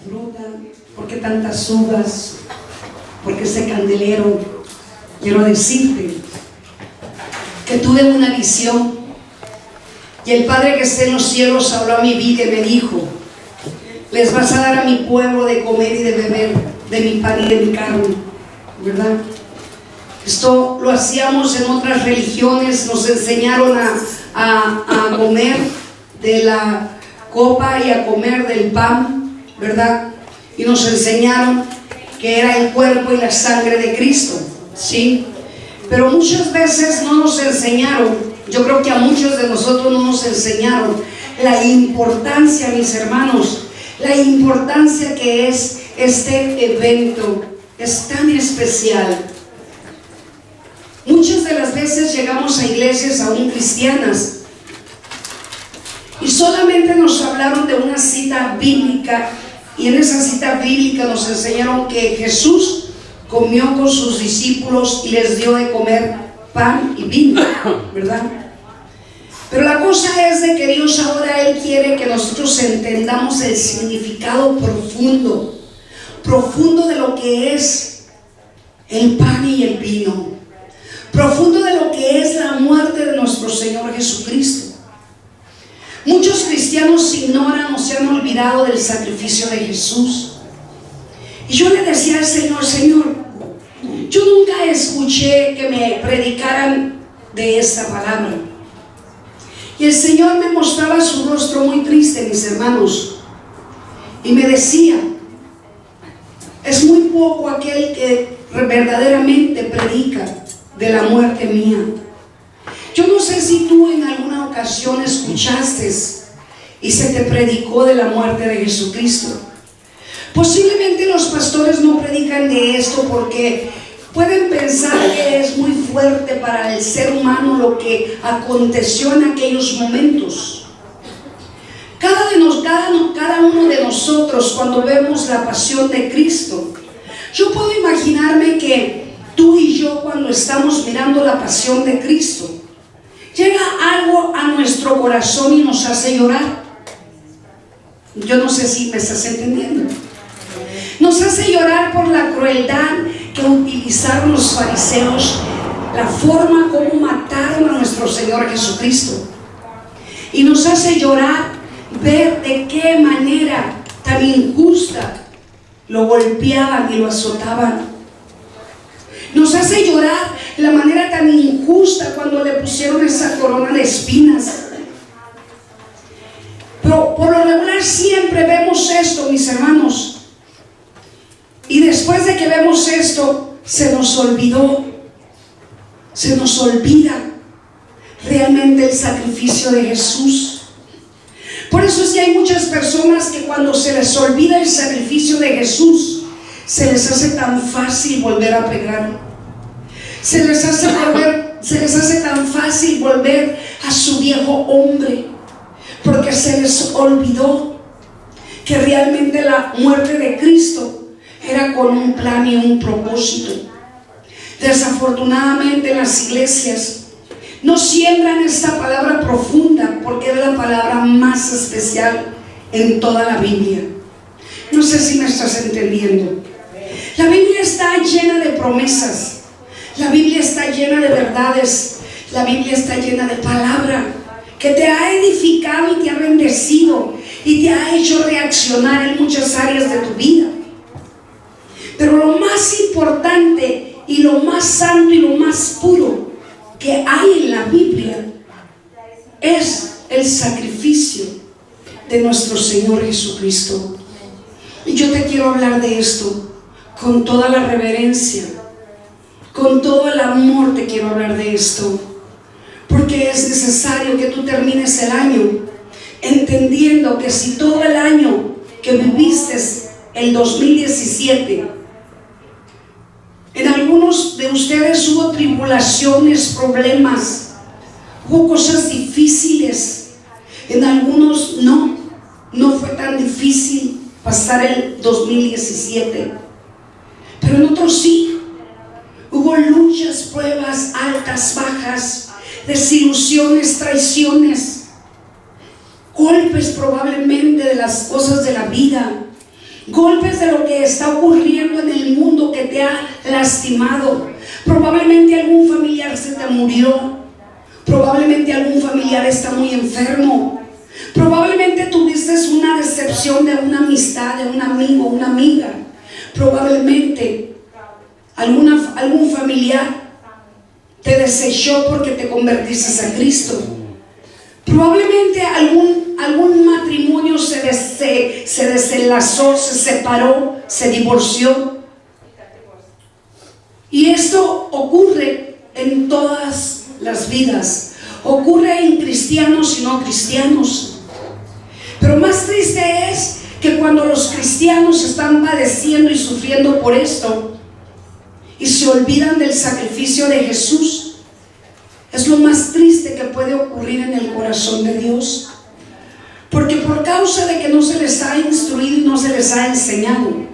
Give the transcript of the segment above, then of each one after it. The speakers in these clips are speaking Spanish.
fruta? ¿Por qué tantas uvas? ¿Por qué ese candelero? Quiero decirte que tuve una visión y el Padre que está en los cielos habló a mi vida y me dijo: les vas a dar a mi pueblo de comer y de beber de mi pan y de mi carne, ¿verdad? Esto lo hacíamos en otras religiones, nos enseñaron a comer de la copa y a comer del pan, ¿verdad? Y nos enseñaron que era el cuerpo y la sangre de Cristo, ¿sí? Pero muchas veces no nos enseñaron, yo creo que a muchos de nosotros no nos enseñaron la importancia, mis hermanos, la importancia que es este evento, es tan especial. Muchas de las veces llegamos a iglesias aún cristianas y solamente nos hablaron de una cita bíblica, y en esa cita bíblica nos enseñaron que Jesús comió con sus discípulos y les dio de comer pan y vino, ¿verdad? Pero la cosa es de que Dios ahora Él quiere que nosotros entendamos el significado profundo de lo que es el pan y el vino, profundo de lo que es la muerte de nuestro Señor Jesucristo. Muchos cristianos ignoran o se han olvidado del sacrificio de Jesús. Y yo le decía al Señor: Señor, yo nunca escuché que me predicaran de esta palabra. Y el Señor me mostraba su rostro muy triste, mis hermanos, y me decía: es muy poco aquel que verdaderamente predica de la muerte mía. Yo no sé si tú en alguna ocasión escuchaste y se te predicó de la muerte de Jesucristo. Posiblemente los pastores no predican de esto porque pueden pensar que es muy fuerte para el ser humano lo que aconteció en aquellos momentos. Cada uno de nosotros, cuando vemos la pasión de Cristo, yo puedo imaginarme que tú y yo, cuando estamos mirando la pasión de Cristo, llega algo a nuestro corazón y nos hace llorar. Yo no sé si me estás entendiendo. Nos hace llorar por la crueldad que utilizaron los fariseos, la forma como mataron a nuestro Señor Jesucristo. Y nos hace llorar ver de qué manera tan injusta lo golpeaban y lo azotaban. Nos hace llorar la manera tan injusta cuando le pusieron esa corona de espinas. Pero por lo regular siempre vemos esto, mis hermanos. Y después de que vemos esto, se nos olvida realmente el sacrificio de Jesús. Por eso es que hay muchas personas que cuando se les olvida el sacrificio de Jesús, se les hace tan fácil volver a pecar. Se les hace tan fácil volver a su viejo hombre, porque se les olvidó que realmente la muerte de Cristo era con un plan y un propósito. Desafortunadamente las iglesias no siembran esta palabra profunda, porque es la palabra más especial en toda la Biblia. No sé si me estás entendiendo. La Biblia está llena de promesas. La Biblia está llena de verdades. La Biblia está llena de palabra que te ha edificado y te ha bendecido y te ha hecho reaccionar en muchas áreas de tu vida. Pero lo más importante y lo más santo y lo más puro que hay en la Biblia es el sacrificio de nuestro Señor Jesucristo. Y yo te quiero hablar de esto con toda la reverencia, con todo el amor. Te quiero hablar de esto porque es necesario que tú termines el año entendiendo que si todo el año que viviste el 2017, en algunos de ustedes hubo tribulaciones, problemas, hubo cosas difíciles. En algunos no fue tan difícil pasar el 2017, pero en otros sí. Hubo luchas, pruebas, altas, bajas, desilusiones, traiciones, golpes probablemente de las cosas de la vida. golpes de lo que está ocurriendo en el mundo que te ha lastimado. Probablemente algún familiar se te murió, probablemente algún familiar está muy enfermo, probablemente tuviste una decepción de una amistad, de un amigo, una amiga, probablemente algún familiar te desechó porque te convertiste a Cristo. Probablemente algún matrimonio se desenlazó, se separó, se divorció. Y esto ocurre en todas las vidas. Ocurre en cristianos y no cristianos. Pero más triste es que cuando los cristianos están padeciendo y sufriendo por esto y se olvidan del sacrificio de Jesús, es lo más triste que puede ocurrir en el corazón de Dios. Porque por causa de que no se les ha instruido y no se les ha enseñado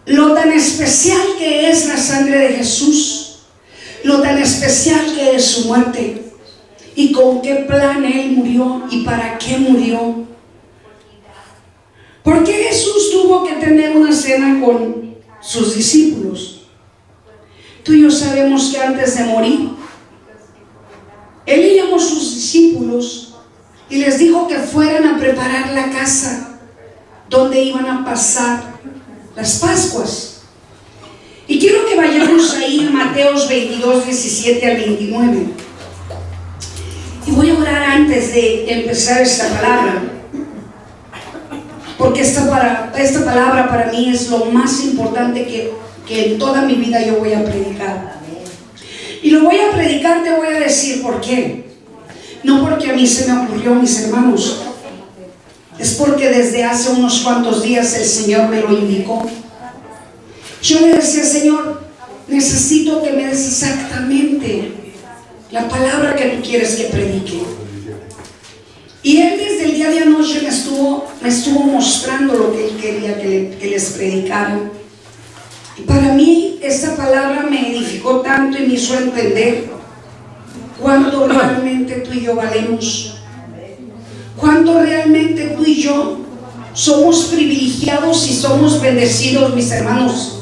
lo tan especial que es la sangre de Jesús, lo tan especial que es su muerte, y con qué plan Él murió y para qué murió. ¿Por qué Jesús tuvo que tener una cena con sus discípulos? Tú y yo sabemos que antes de morir, Él le llamó a sus discípulos y les dijo que fueran a preparar la casa donde iban a pasar las Pascuas. Y quiero que vayamos ahí a Mateos 22, 17 al 29. Y voy a orar antes de empezar esta palabra, porque esta palabra para mí es lo más importante que en toda mi vida yo voy a predicar. Y lo voy a predicar, te voy a decir por qué. No porque a mí se me ocurrió, mis hermanos, es porque desde hace unos cuantos días el Señor me lo indicó. Yo le decía: Señor, necesito que me des exactamente la palabra que tú quieres que predique. Y Él desde el día de anoche me estuvo mostrando lo que Él quería que les predicara. Y para mí esta palabra me edificó tanto y me hizo entender cuánto realmente tú y yo valemos, cuánto realmente tú y yo somos privilegiados y somos bendecidos, mis hermanos.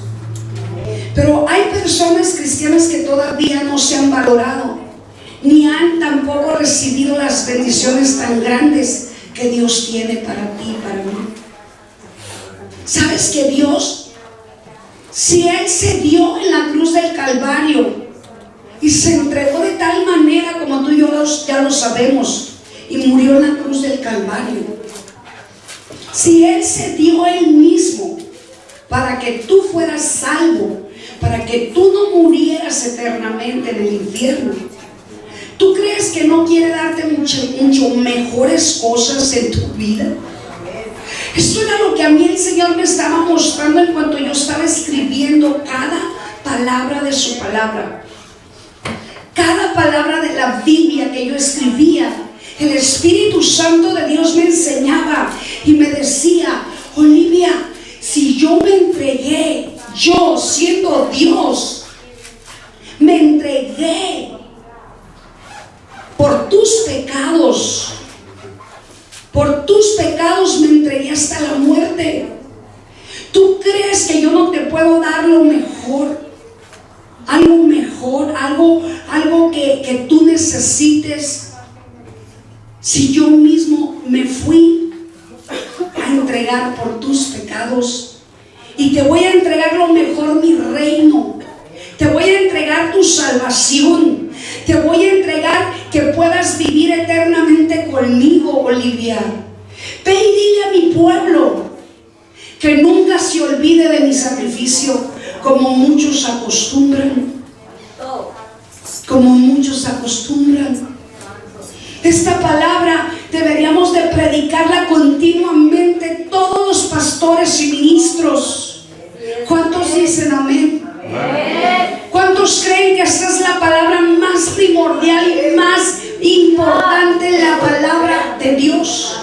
Pero hay personas cristianas que todavía no se han valorado, ni han tampoco recibido las bendiciones tan grandes que Dios tiene para ti y para mí. ¿Sabes que Dios, si Él se dio en la cruz del Calvario y se entregó de tal manera como tú y yo ya lo sabemos, y murió en la cruz del Calvario, si Él se dio Él mismo para que tú fueras salvo, para que tú no murieras eternamente en el infierno, ¿tú crees que no quiere darte mucho mejores cosas en tu vida? Esto era lo que a mí el Señor me estaba mostrando en cuanto yo estaba escribiendo cada palabra de su palabra. Cada palabra de la Biblia que yo escribía, el Espíritu Santo de Dios me enseñaba y me decía: Olivia, si yo me entregué, yo siendo Dios, me entregué por tus pecados. Por tus pecados me entregué hasta la muerte. ¿Tú crees que yo no te puedo dar lo mejor? Algo mejor, algo que tú necesites. Si yo mismo me fui a entregar por tus pecados, y te voy a entregar lo mejor, mi reino. Te voy a entregar tu salvación. Te voy a entregar que puedas vivir eternamente conmigo, Olivia. Ve y dile a mi pueblo que nunca se olvide de mi sacrificio, como muchos acostumbran. Como muchos acostumbran. Esta palabra deberíamos de predicarla continuamente todos los pastores y ministros. ¿Cuántos dicen amén? ¿Cuántos creen que esta es la palabra más primordial y más importante, la palabra de Dios?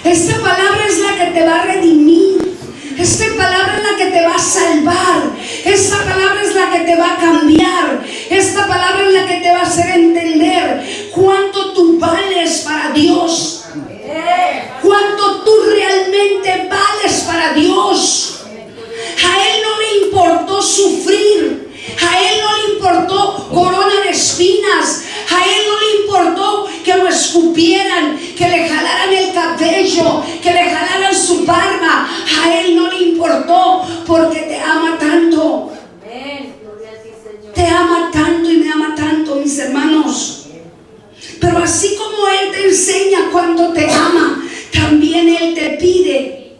Esta palabra es la que te va a redimir. Esta palabra es la que te va a salvar. Esta palabra es la que te va a cambiar. Esta palabra es la que te va a hacer entender cuánto tú vales para Dios. que le jalaran su barba, a Él no le importó, porque te ama tanto. Te ama tanto y me ama tanto, mis hermanos. Pero así como Él te enseña cuánto te ama, también Él te pide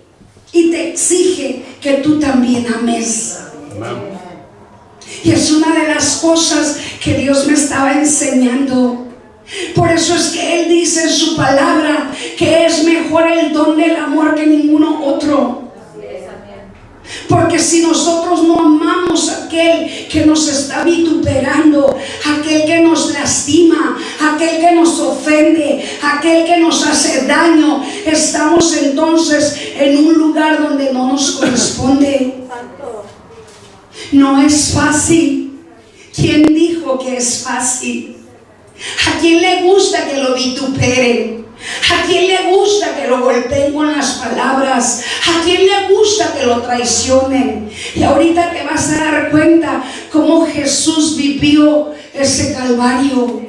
y te exige que tú también ames. Y es una de las cosas que Dios me estaba enseñando. Por eso es que Él dice en su palabra que es mejor el don del amor que ninguno otro. Porque si nosotros no amamos a aquel que nos está vituperando, aquel que nos lastima, aquel que nos ofende, aquel que nos hace daño, estamos entonces en un lugar donde no nos corresponde. No es fácil. ¿Quién dijo que es fácil? ¿A quién le gusta que lo vituperen? ¿A quién le gusta que lo golpeen con las palabras? ¿A quién le gusta que lo traicionen? Y ahorita te vas a dar cuenta cómo Jesús vivió ese calvario.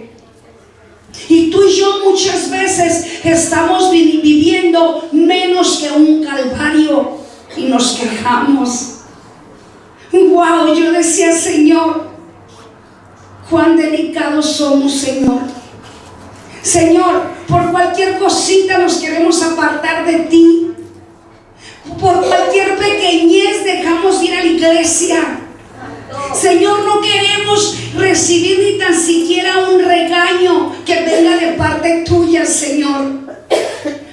Y tú y yo muchas veces estamos viviendo menos que un calvario y nos quejamos. Wow, yo decía, Señor, cuán delicados somos, Señor. Señor, por cualquier cosita nos queremos apartar de ti. Por cualquier pequeñez dejamos de ir a la iglesia. Señor, no queremos recibir ni tan siquiera un regaño que venga de parte tuya, Señor.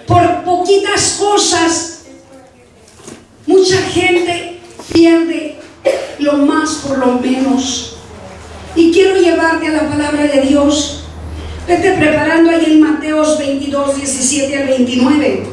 Por poquitas cosas, mucha gente pierde lo más por lo menos. Y quiero llevarte a la palabra de Dios. Vete preparando ahí en Mateos 22, 17 al 29.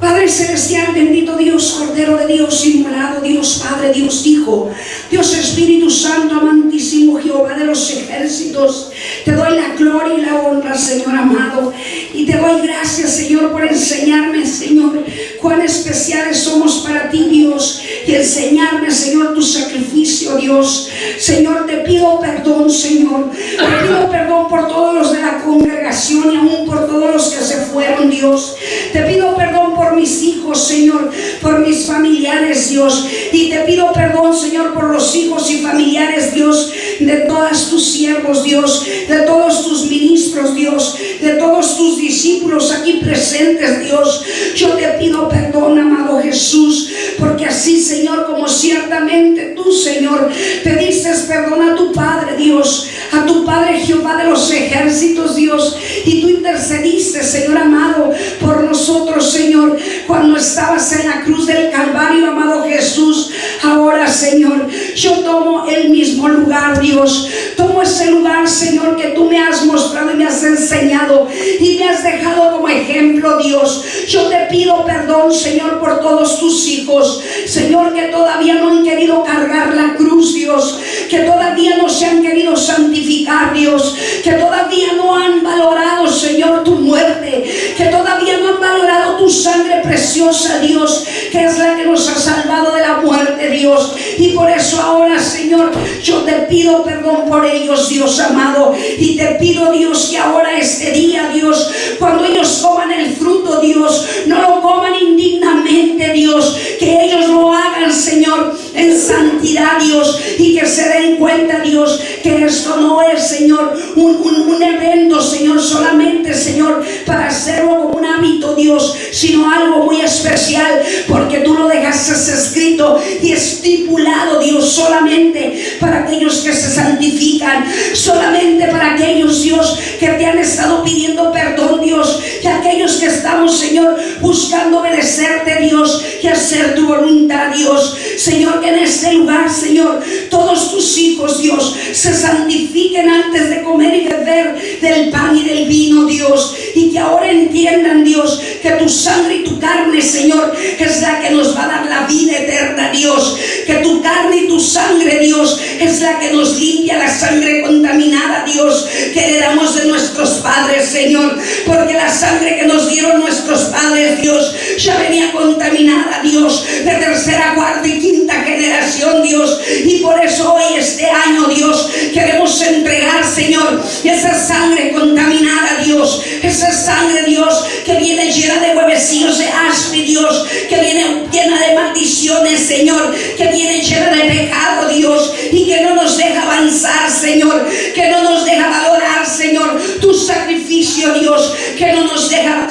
Padre celestial, bendito Dios, Cordero de Dios, inmolado, Dios Padre, Dios Hijo, Dios Espíritu Santo, amantísimo Jehová de los ejércitos, te doy la gloria y la honra, Señor amado, y te doy gracias, Señor, por enseñarme, Señor, cuán especiales somos para ti, Dios, y enseñarme, Señor, tu sacrificio, Dios. Señor, te pido perdón, Señor, te pido perdón por todos los de la congregación y aún por todos los que se fueron, Dios. Te pido perdón por mis hijos, Señor, por mis familiares, Dios, y te pido perdón, Señor, por los hijos y familiares, Dios, de todos tus siervos, Dios, de todos tus ministros, Dios, de todos tus discípulos aquí presentes, Dios. Yo te pido perdón, amado Jesús, porque así, Señor, como ciertamente tú, Señor, pediste perdón a tu Padre, Dios, a tu Padre Jehová de los ejércitos, Dios, y tú intercediste, Señor amado, por nosotros, Señor, cuando estabas en la cruz del Calvario, amado Jesús. Ahora, Señor, yo tomo el mismo lugar, Dios, tomo ese lugar, Señor, que tú me has mostrado y me has enseñado y me has dejado como ejemplo, Dios. Yo te pido perdón, Señor, por todos tus hijos, Señor, que todavía no han querido cargar la cruz, Dios, que todavía no se han querido santificar, Dios, que todavía no han valorado, Señor, tu muerte, que todavía no han valorado tu sangre preciosa, Dios, que es la que nos ha salvado de la muerte, Dios. Y por eso ahora, Señor, yo te pido perdón por ellos, Dios amado, y te pido, Dios, que ahora este día, Dios, cuando ellos coman el fruto, Dios, no lo coman indignamente, Dios, que ellos lo hagan, Señor, en santidad, Dios, y que se den cuenta, Dios, que esto no es, Señor, un evento, Señor, solamente, Señor, para hacerlo como un hábito, Dios, sino algo muy especial, porque tú lo dejaste escrito y estipulado, Dios, solamente para aquellos que se santifican, solamente para aquellos, Dios, que te han estado pidiendo perdón, Dios, y aquellos que estamos, Señor, buscando obedecerte, Dios, y hacer tu voluntad, Dios. Señor, que en este lugar, Señor, todos tus hijos, Dios, se santifiquen antes de comer y beber del pan y del vino, Dios, y que ahora entiendan, Dios, que tu sangre y tu carne, Señor, es la que nos va a dar la vida eterna, Dios, que tu carne y tu sangre, Dios, es la que nos limpia la sangre contaminada, Dios, que heredamos de nuestros padres, Señor, porque la sangre que nos dieron nuestros padres, Dios, ya venía contaminada, Dios, de tercera, cuarta y quinta generación, Dios, y por eso hoy, este año, Dios, queremos entregar, Señor, esa sangre contaminada, Dios, esa sangre, Dios, Dios, que viene llena de huevecillos de aspe, Dios, que viene llena de maldiciones, Señor, que viene llena de pecado, Dios, y que no nos deja avanzar, Señor, que no nos deja valorar, Señor, tu sacrificio, Dios, que no nos deja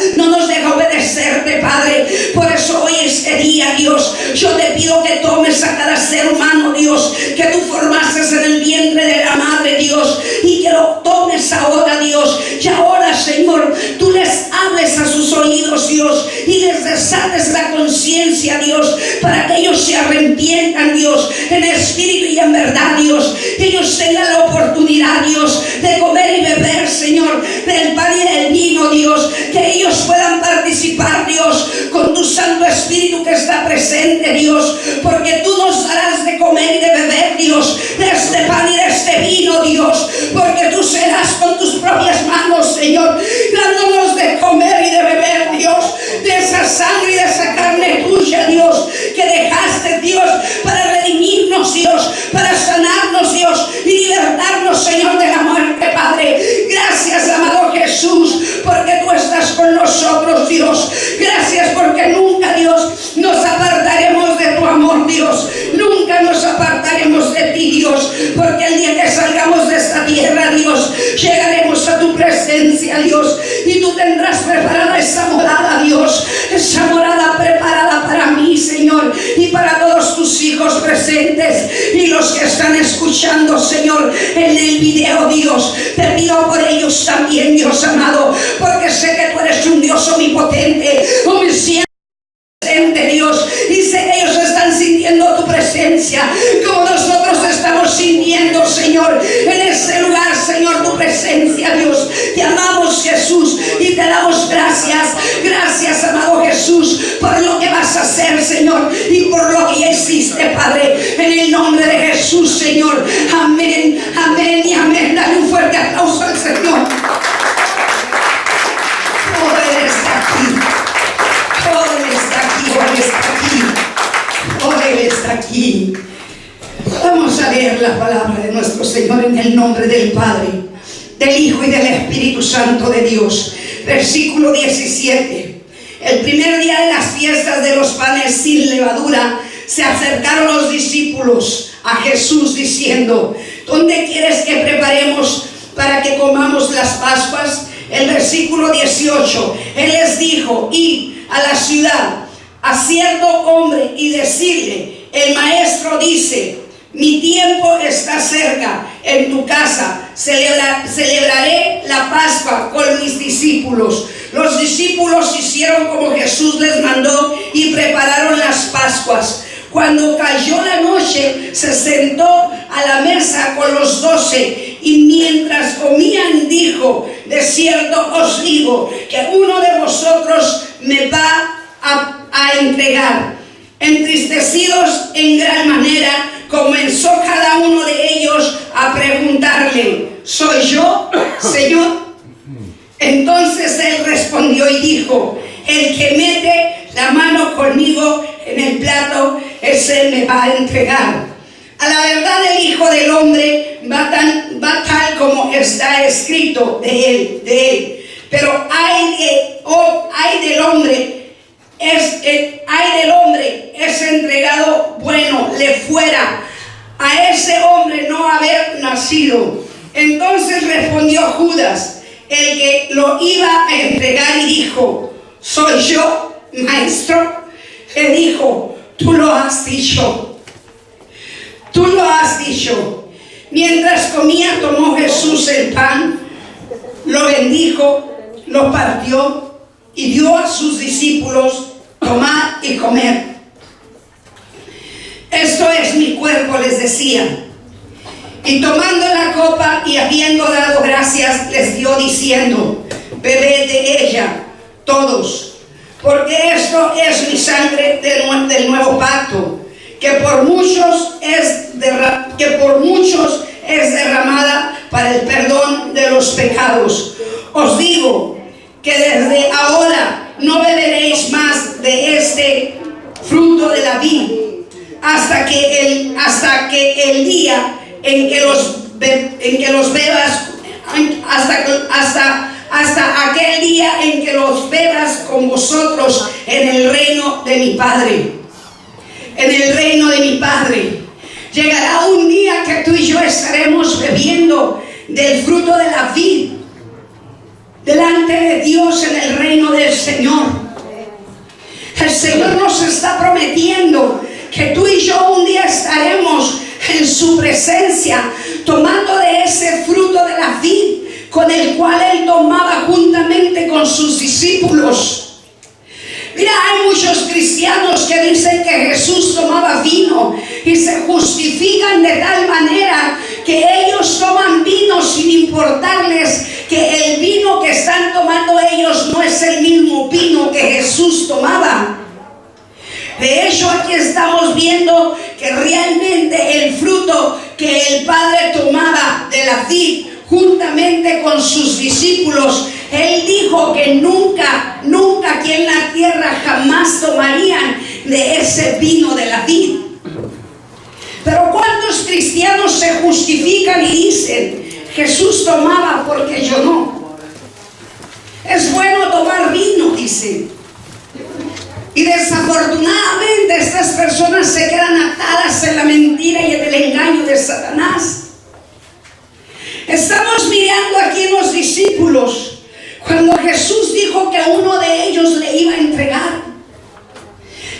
obedecerte, Padre. Por eso hoy, este día, Dios, yo te pido que tomes a cada ser humano, Dios, que tú formaste en el vientre de la madre, Dios, y que lo tomes ahora, Dios, y ahora, Señor, tú les hables a sus oídos, Dios, y les desates la conciencia, Dios, para que ellos se arrepientan, Dios, en espíritu y en verdad, Dios, que ellos tengan la oportunidad, Dios, de comer y beber, Señor, del pan y del vino, Dios, que ellos puedan participar, Dios, con tu Santo Espíritu que está presente, Dios, porque tú nos darás de comer y de beber, Dios, de este pan y de este vino, Dios, porque tú serás con tus propias manos, Señor, dándonos de comer y de beber, Dios, de esa sangre y de esa carne tuya, Dios, que dejaste, Dios, para redimirnos, Dios, para sanarnos, Dios, y libertarnos, Señor, de la muerte, Padre. Gracias, amado Jesús, porque tú estás con nosotros, Dios. Gracias porque nunca, Dios, nos apartaremos de tu amor, Dios. Nunca nos apartaremos de ti, Dios, porque el día que salgamos de esta tierra, Dios, llegaremos a tu presencia, Dios, y tú tendrás preparada esa morada, Dios, esa morada preparada para mí, Señor, y para todos tus hijos presentes y los que están escuchando, Señor, en el video, Dios. Te pido por ellos también, Dios amado, porque sé que tú eres un Dios omnipotente, omnisciente, Dios, y sé que ellos están sintiendo tu presencia como nosotros estamos sintiendo, Señor, en este lugar, Señor, tu presencia, Dios. Te amamos, Jesús, y te damos gracias. Gracias, amado Jesús, por lo que vas a hacer, Señor, y por lo que ya hiciste, Padre, en el nombre de Jesús, Señor. Amén, amén y amén. Dale un fuerte aplauso al Señor. Él está aquí. Él está aquí. Vamos a leer la palabra de nuestro Señor en el nombre del Padre, del Hijo y del Espíritu Santo de Dios. Versículo 17. El primer día de las fiestas de los panes sin levadura, se acercaron los discípulos a Jesús diciendo: ¿dónde quieres que preparemos para que comamos las Pascuas? El versículo 18. Él les dijo: id a la ciudad a cierto hombre y decirle: el maestro dice, mi tiempo está cerca, en tu casa celebraré la Pascua con mis discípulos. Los discípulos hicieron como Jesús les mandó y prepararon las Pascuas. Cuando cayó la noche, se sentó a la mesa con los 12 y mientras comían dijo: de cierto os digo que uno de vosotros me va a entregar. Entristecidos en gran manera, comenzó cada uno de ellos a preguntarle: ¿soy yo, Señor? Entonces él respondió y dijo: el que mete la mano conmigo en el plato, ese me va a entregar. A la verdad, el Hijo del Hombre va tal como está escrito de él. Pero ay del hombre es entregado bueno le fuera a ese hombre no haber nacido. Entonces respondió Judas, el que lo iba a entregar, y dijo: ¿soy yo, maestro? Le dijo: tú lo has dicho. Tú lo has dicho. Mientras comía, tomó Jesús el pan, lo bendijo, lo partió y dio a sus discípulos: tomad y comed. Esto es mi cuerpo, les decía. Y tomando la copa y habiendo dado gracias, les dio diciendo: bebed de ella todos, porque esto es mi sangre del nuevo pacto, que por muchos es derramada para el perdón de los pecados. Os digo que desde ahora no beberéis más de este fruto de la vid hasta que el día en que los bebas, hasta hasta aquel día en que los bebas con vosotros en el reino de mi Padre. En el reino de mi Padre. Llegará un día que tú y yo estaremos bebiendo del fruto de la vid delante de Dios en el reino del Señor. El Señor nos está prometiendo que tú y yo un día estaremos en su presencia tomando de ese fruto de la vid con el cual Él tomaba juntamente con sus discípulos. Mira, hay muchos cristianos que dicen que Jesús tomaba vino y se justifican de tal manera que ellos toman vino sin importarles que el vino que están tomando ellos no es el mismo vino que Jesús tomaba. De hecho, aquí estamos viendo que realmente el fruto que el Padre tomaba de la vid juntamente con sus discípulos, Él dijo que nunca aquí en la tierra jamás tomarían de ese vino de la vid. Pero ¿cuántos cristianos se justifican y dicen, Jesús tomaba porque yo no? Es bueno tomar vino, dicen. Y desafortunadamente estas personas se quedan atadas en la mentira y en el engaño de Satanás. Estamos mirando aquí en los discípulos cuando Jesús dijo que a uno de ellos le iba a entregar.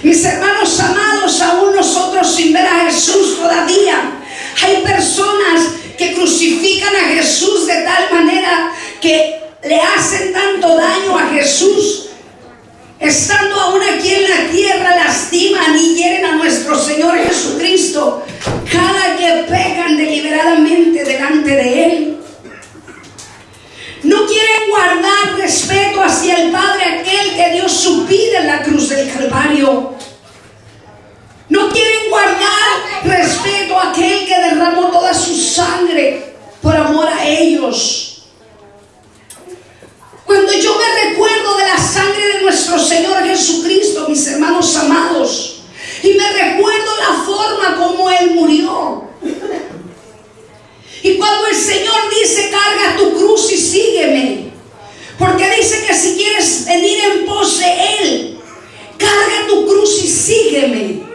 Mis hermanos amados, aún nosotros sin ver a Jesús todavía hay personas que crucifican a Jesús de tal manera que le hacen tanto daño a Jesús. Estando aún aquí en la tierra, lastiman y hieren a nuestro Señor Jesucristo cada que pecan deliberadamente delante de Él. No quieren guardar respeto hacia el Padre, aquel que dio su vida en la cruz del Calvario. No quieren guardar respeto a aquel que derramó toda su sangre por amor a ellos. Cuando yo me recuerdo de la sangre de nuestro Señor Jesucristo, mis hermanos amados, y me recuerdo la forma como Él murió. Y cuando el Señor dice, carga tu cruz y sígueme, porque dice que si quieres venir en pos de Él, carga tu cruz y sígueme.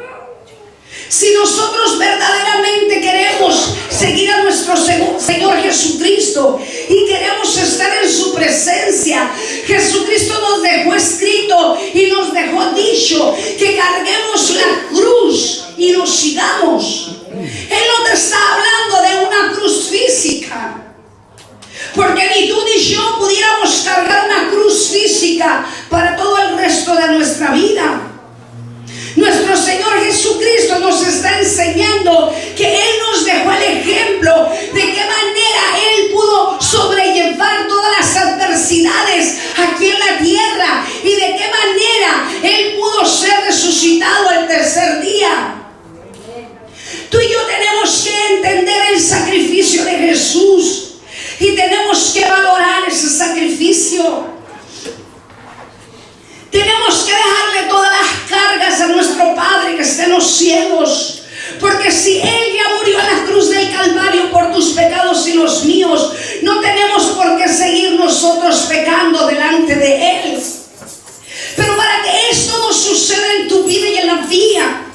Si nosotros verdaderamente queremos seguir a nuestro Señor Jesucristo y queremos estar en su presencia, Jesucristo nos dejó escrito y nos dejó dicho que carguemos la cruz y nos sigamos. Él no te está hablando de una cruz física, porque ni tú ni yo pudiéramos cargar una cruz física para todo el resto de nuestra vida. Nuestro Señor Jesucristo nos está enseñando que Él nos dejó el ejemplo de qué manera Él pudo sobrellevar todas las adversidades aquí en la tierra y de qué manera Él pudo ser resucitado al tercer día. Tú y yo tenemos que entender el sacrificio de Jesús y tenemos que valorar ese sacrificio. Tenemos que dejarle todas las cargas a nuestro Padre que está en los cielos. Porque si Él ya murió en la cruz del Calvario por tus pecados y los míos, no tenemos por qué seguir nosotros pecando delante de Él. Pero para que esto no suceda en tu vida y en la mía,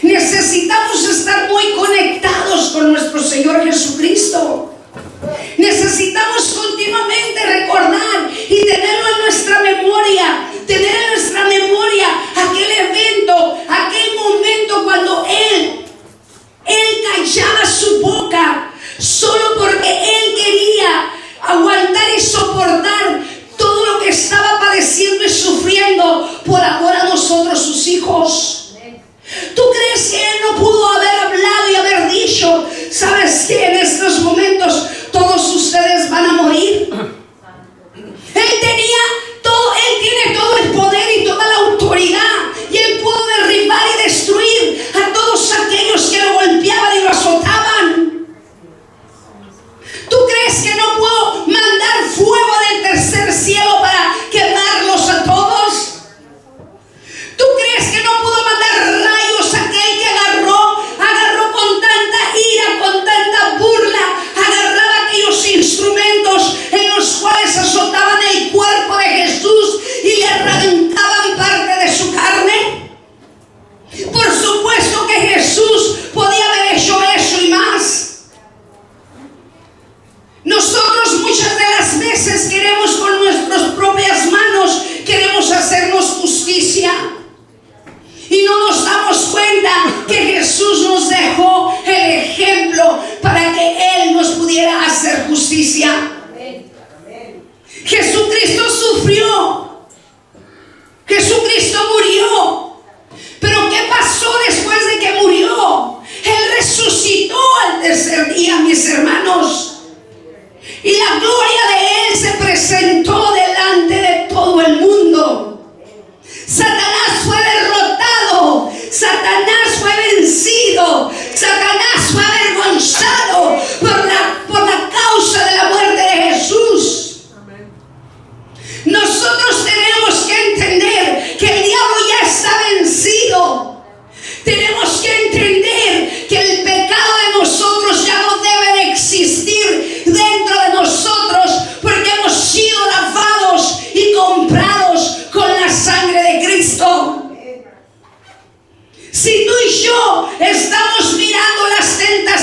necesitamos estar muy conectados con nuestro Señor Jesucristo. Necesitamos continuamente recordar y tenerlo en nuestra memoria, tener en nuestra memoria aquel evento, aquel momento cuando Él callaba su boca solo porque Él quería aguantar y soportar todo lo que estaba padeciendo y sufriendo por amor a nosotros, sus hijos. ¿Tú crees que Él no pudo haber hablado y haber dicho, sabes que en estos momentos todos ustedes van a morir? Él tiene todo el poder y toda la autoridad, y Él pudo derribar y destruir a todos aquellos que lo golpeaban y lo azotaban. ¿Tú crees que no pudo mandar fuego del tercer cielo para quemarlos a todos? ¿Tú crees que no pudo mandar rayos a aquel que agarró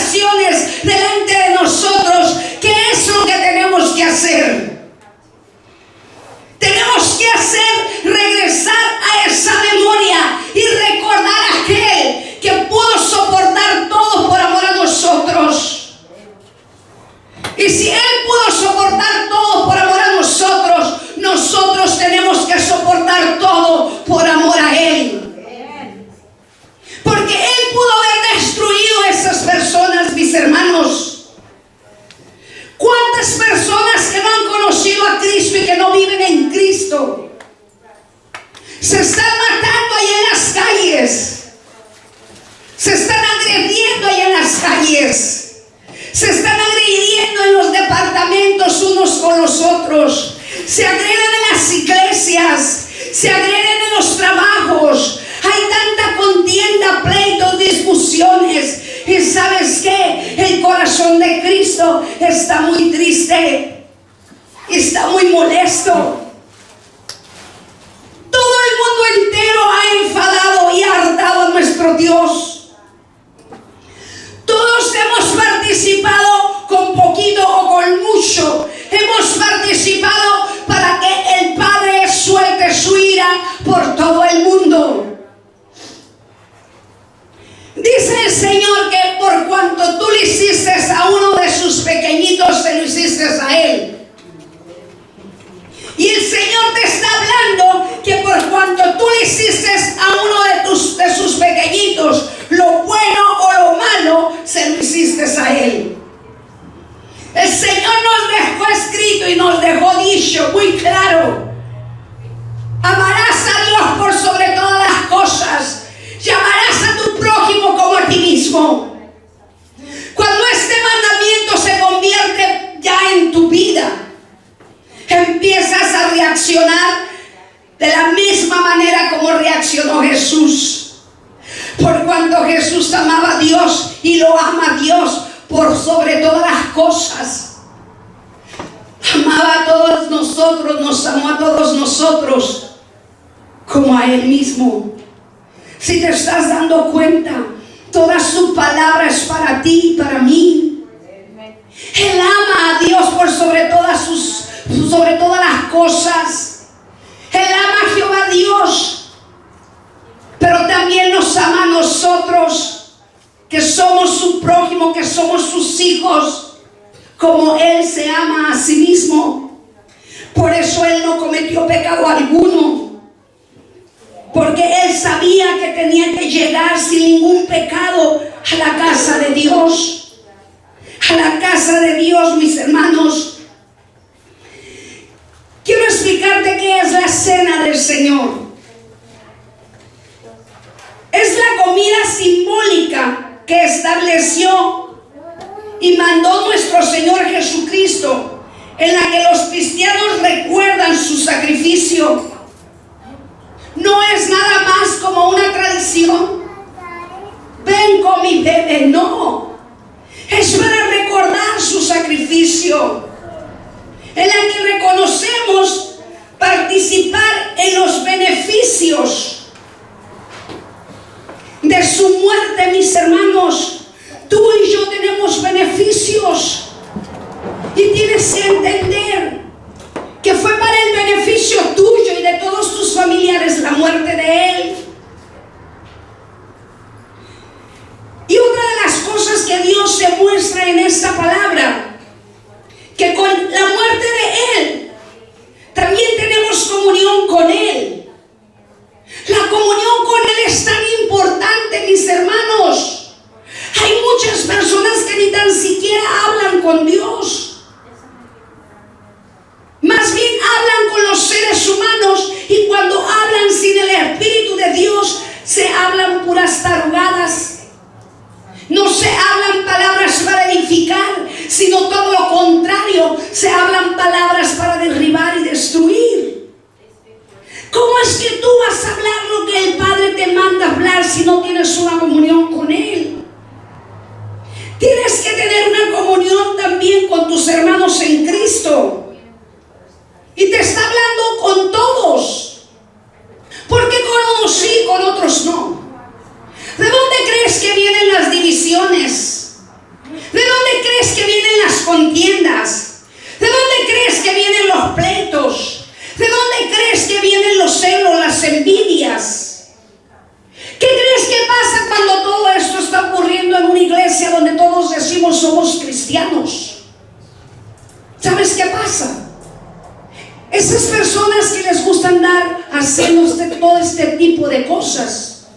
situaciones delante de nosotros, ¿qué es lo que tenemos que hacer? Tenemos que regresar a esa memoria y recordar a aquel que pudo soportar todo por amor a nosotros. Y si Él pudo soportar todo por amor a nosotros, nosotros tenemos que soportar todo por amor a Él. Porque Él pudo haber destruido a esas personas, mis hermanos. ¿Cuántas personas que no han conocido a Cristo y que no viven en Cristo se están matando allá en las calles? Se están agrediendo allá en las calles. Se están agrediendo en los departamentos unos con los otros. Se agreden en las iglesias. Se agreden en los trabajos. Hay tanta contienda, pleitos, discusiones. Y ¿sabes qué? El corazón de Cristo está muy triste. Está muy molesto. Todo el mundo entero ha enfadado y ha hartado a nuestro Dios. Todos hemos participado con poquito o con mucho. Hemos participado para que el Padre suelte su ira por todo el mundo. Dice el Señor que por cuanto tú le hiciste a uno de sus pequeñitos, se lo hiciste a Él. Y el Señor te está hablando que por cuanto tú le hiciste a uno de sus pequeñitos, lo bueno o lo malo, se lo hiciste a Él. El Señor nos dejó escrito y nos dejó dicho muy claro: amarás a Dios por sobre todas las cosas. Llamarás a tu prójimo como a ti mismo. Cuando este mandamiento se convierte ya en tu vida, empiezas a reaccionar de la misma manera como reaccionó Jesús. Por cuanto Jesús amaba a Dios y lo ama a Dios por sobre todas las cosas. Amaba a todos nosotros, nos amó a todos nosotros como a Él mismo. Si te estás dando cuenta, toda su palabra es para ti y para mí. Él ama a Dios por sobre todas las cosas. Él ama a Jehová Dios, pero también nos ama a nosotros, que somos su prójimo, que somos sus hijos, como Él se ama a sí mismo. Por eso Él no cometió pecado alguno. Porque Él sabía que tenía que llegar sin ningún pecado a la casa de Dios. A la casa de Dios, mis hermanos. Quiero explicarte qué es la cena del Señor. Es la comida simbólica que estableció y mandó nuestro Señor Jesucristo, en la que los cristianos recuerdan su sacrificio. No es nada más como una tradición. Ven, come y bebe. No. Es para recordar su sacrificio, en la que reconocemos participar en los beneficios de su muerte, mis hermanos. Tú y yo tenemos beneficios. Y tienes que entender que fue para el beneficio tuyo y de todos tus familiares la muerte de Él. Y otra de las cosas que Dios se muestra en esta palabra, que con la muerte de Él también tenemos comunión con Él. La comunión con Él es tan importante, mis hermanos. Hay muchas personas que ni tan siquiera hablan con Dios. Más bien hablan con los seres humanos, y cuando hablan sin el Espíritu de Dios, se hablan puras tarugadas. No se hablan palabras para edificar, sino todo lo contrario, se hablan palabras para derribar y destruir. ¿Cómo es que tú vas a hablar lo que el Padre te manda hablar si no tienes una comunión con Él? Tienes que tener una comunión también con tus hermanos en Cristo. Y te está hablando con todos. Porque con unos sí, con otros no. ¿De dónde crees que vienen las divisiones? todo este tipo de cosas.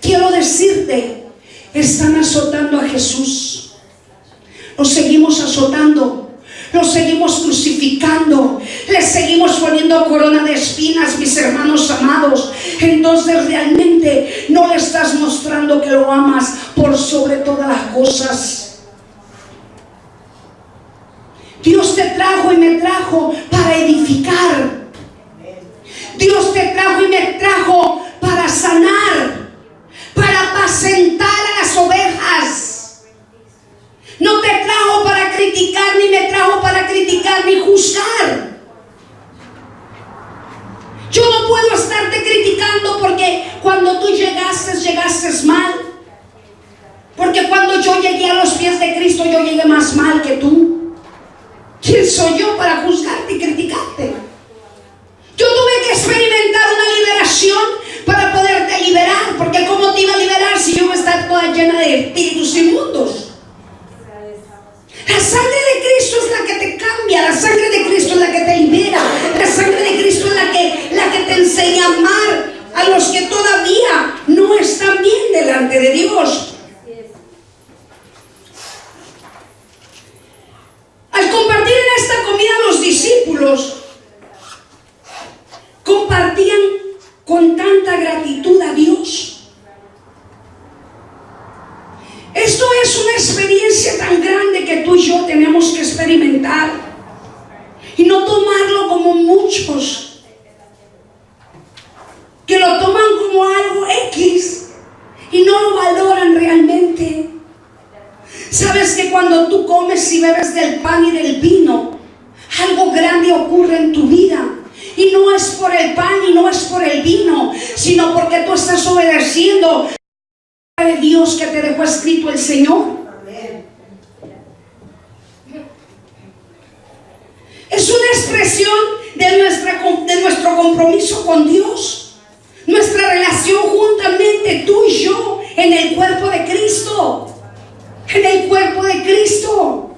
Quiero decirte, están azotando a Jesús. Lo seguimos azotando, lo seguimos crucificando, le seguimos poniendo corona de espinas, mis hermanos amados. Entonces realmente no le estás mostrando que lo amas por sobre todas las cosas. Dios te trajo y me trajo para edificar. Dios te trajo y me trajo para sanar, para apacentar a las ovejas. No te trajo para criticar, ni me trajo para criticar ni juzgar. Yo no puedo estarte criticando porque cuando tú llegaste mal. Porque cuando yo llegué a los pies de Cristo, yo llegué más mal que tú. ¿Quién soy yo para juzgarte y criticarte? Yo tuve que experimentar una liberación para poderte liberar. Porque ¿cómo te iba a liberar si yo iba a estar toda llena de espíritus inmundos? La sangre de Cristo es la que te cambia. La sangre de Cristo es la que te libera. La sangre de Cristo es la que te enseña a amar a los que todavía no están bien delante de Dios. Al compartir en esta comida, los discípulos compartían con tanta gratitud a Dios. Esto es una experiencia tan grande que tú y yo tenemos que experimentar y no tomarlo como muchos que lo toman como algo X y no lo valoran realmente. Sabes que cuando tú comes y bebes del pan y del vino, algo grande ocurre en tu vida. Y no es por el pan y no es por el vino, sino porque tú estás obedeciendo a la de Dios que te dejó escrito el Señor. Es una expresión de nuestro compromiso con Dios. Nuestra relación juntamente tú y yo en el cuerpo de Cristo. En el cuerpo de Cristo.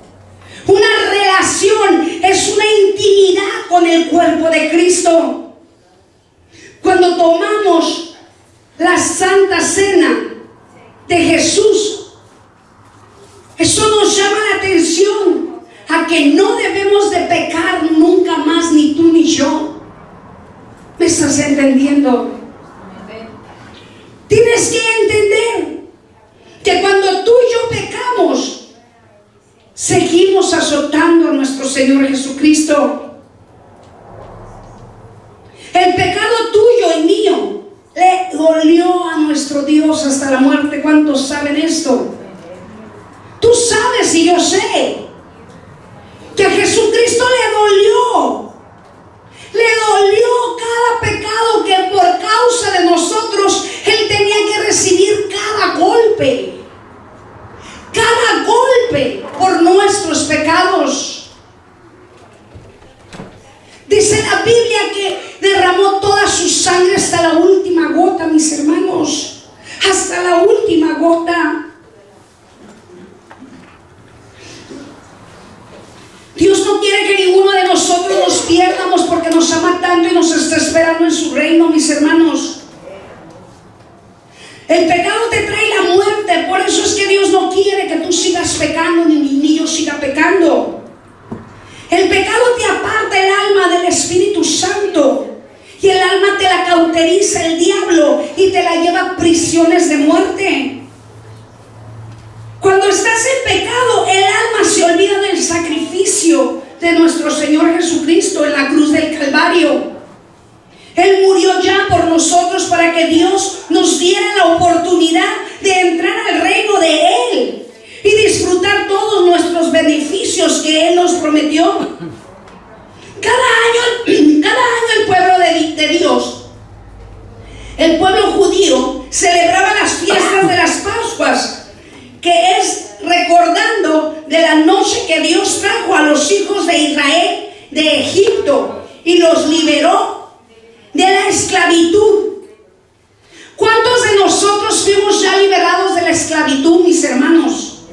Una relación es una intimidad con el cuerpo de Cristo. Cuando tomamos la Santa Cena de Jesús, eso nos llama la atención a que no debemos de pecar nunca más, ni tú ni yo. ¿Me estás entendiendo? Tienes que entender que cuando tú y yo pecamos, seguimos azotando a nuestro Señor Jesucristo. El pecado tuyo y mío le dolió a nuestro Dios hasta la muerte. ¿Cuántos saben esto? Tú sabes y yo sé que a Jesucristo le dolió. Le dolió cada pecado que por causa de nosotros Él tenía que recibir cada golpe. Cada golpe por nuestros pecados. Dice la Biblia que derramó toda su sangre hasta la última gota, mis hermanos. Hasta la última gota. Dios no quiere que ninguno de nosotros nos pierdamos porque nos ama tanto y nos está esperando en su reino, mis hermanos. El pecado te trae la muerte, por eso es que Dios no quiere que tú sigas pecando ni yo siga pecando. El pecado te aparta el alma del Espíritu Santo y el alma te la cauteriza el diablo y te la lleva a prisiones de muerte. Cuando estás en pecado, el alma se olvida del sacrificio de nuestro Señor Jesucristo en la cruz del Calvario. Él murió ya por nosotros para que Dios nos diera la oportunidad de entrar al reino de Él y disfrutar todos nuestros beneficios que Él nos prometió. Cada año el pueblo de Dios, el pueblo judío, celebraba las fiestas de las Pascuas, que es recordando de la noche que Dios trajo a los hijos de Israel de Egipto y los liberó de la esclavitud. ¿Cuántos de nosotros fuimos ya liberados de la esclavitud, mis hermanos?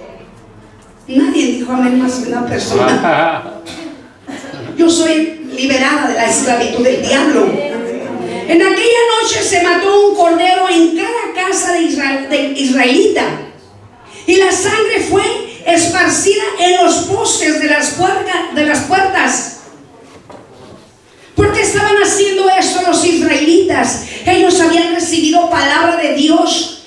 Nadie dijo amén más que una persona. Yo soy liberada de la esclavitud del diablo. En aquella noche se mató un cordero en cada casa de israelita, y la sangre fue esparcida en los postes de las puertas. ¿Por qué estaban haciendo esto los israelitas? Ellos habían recibido palabra de Dios.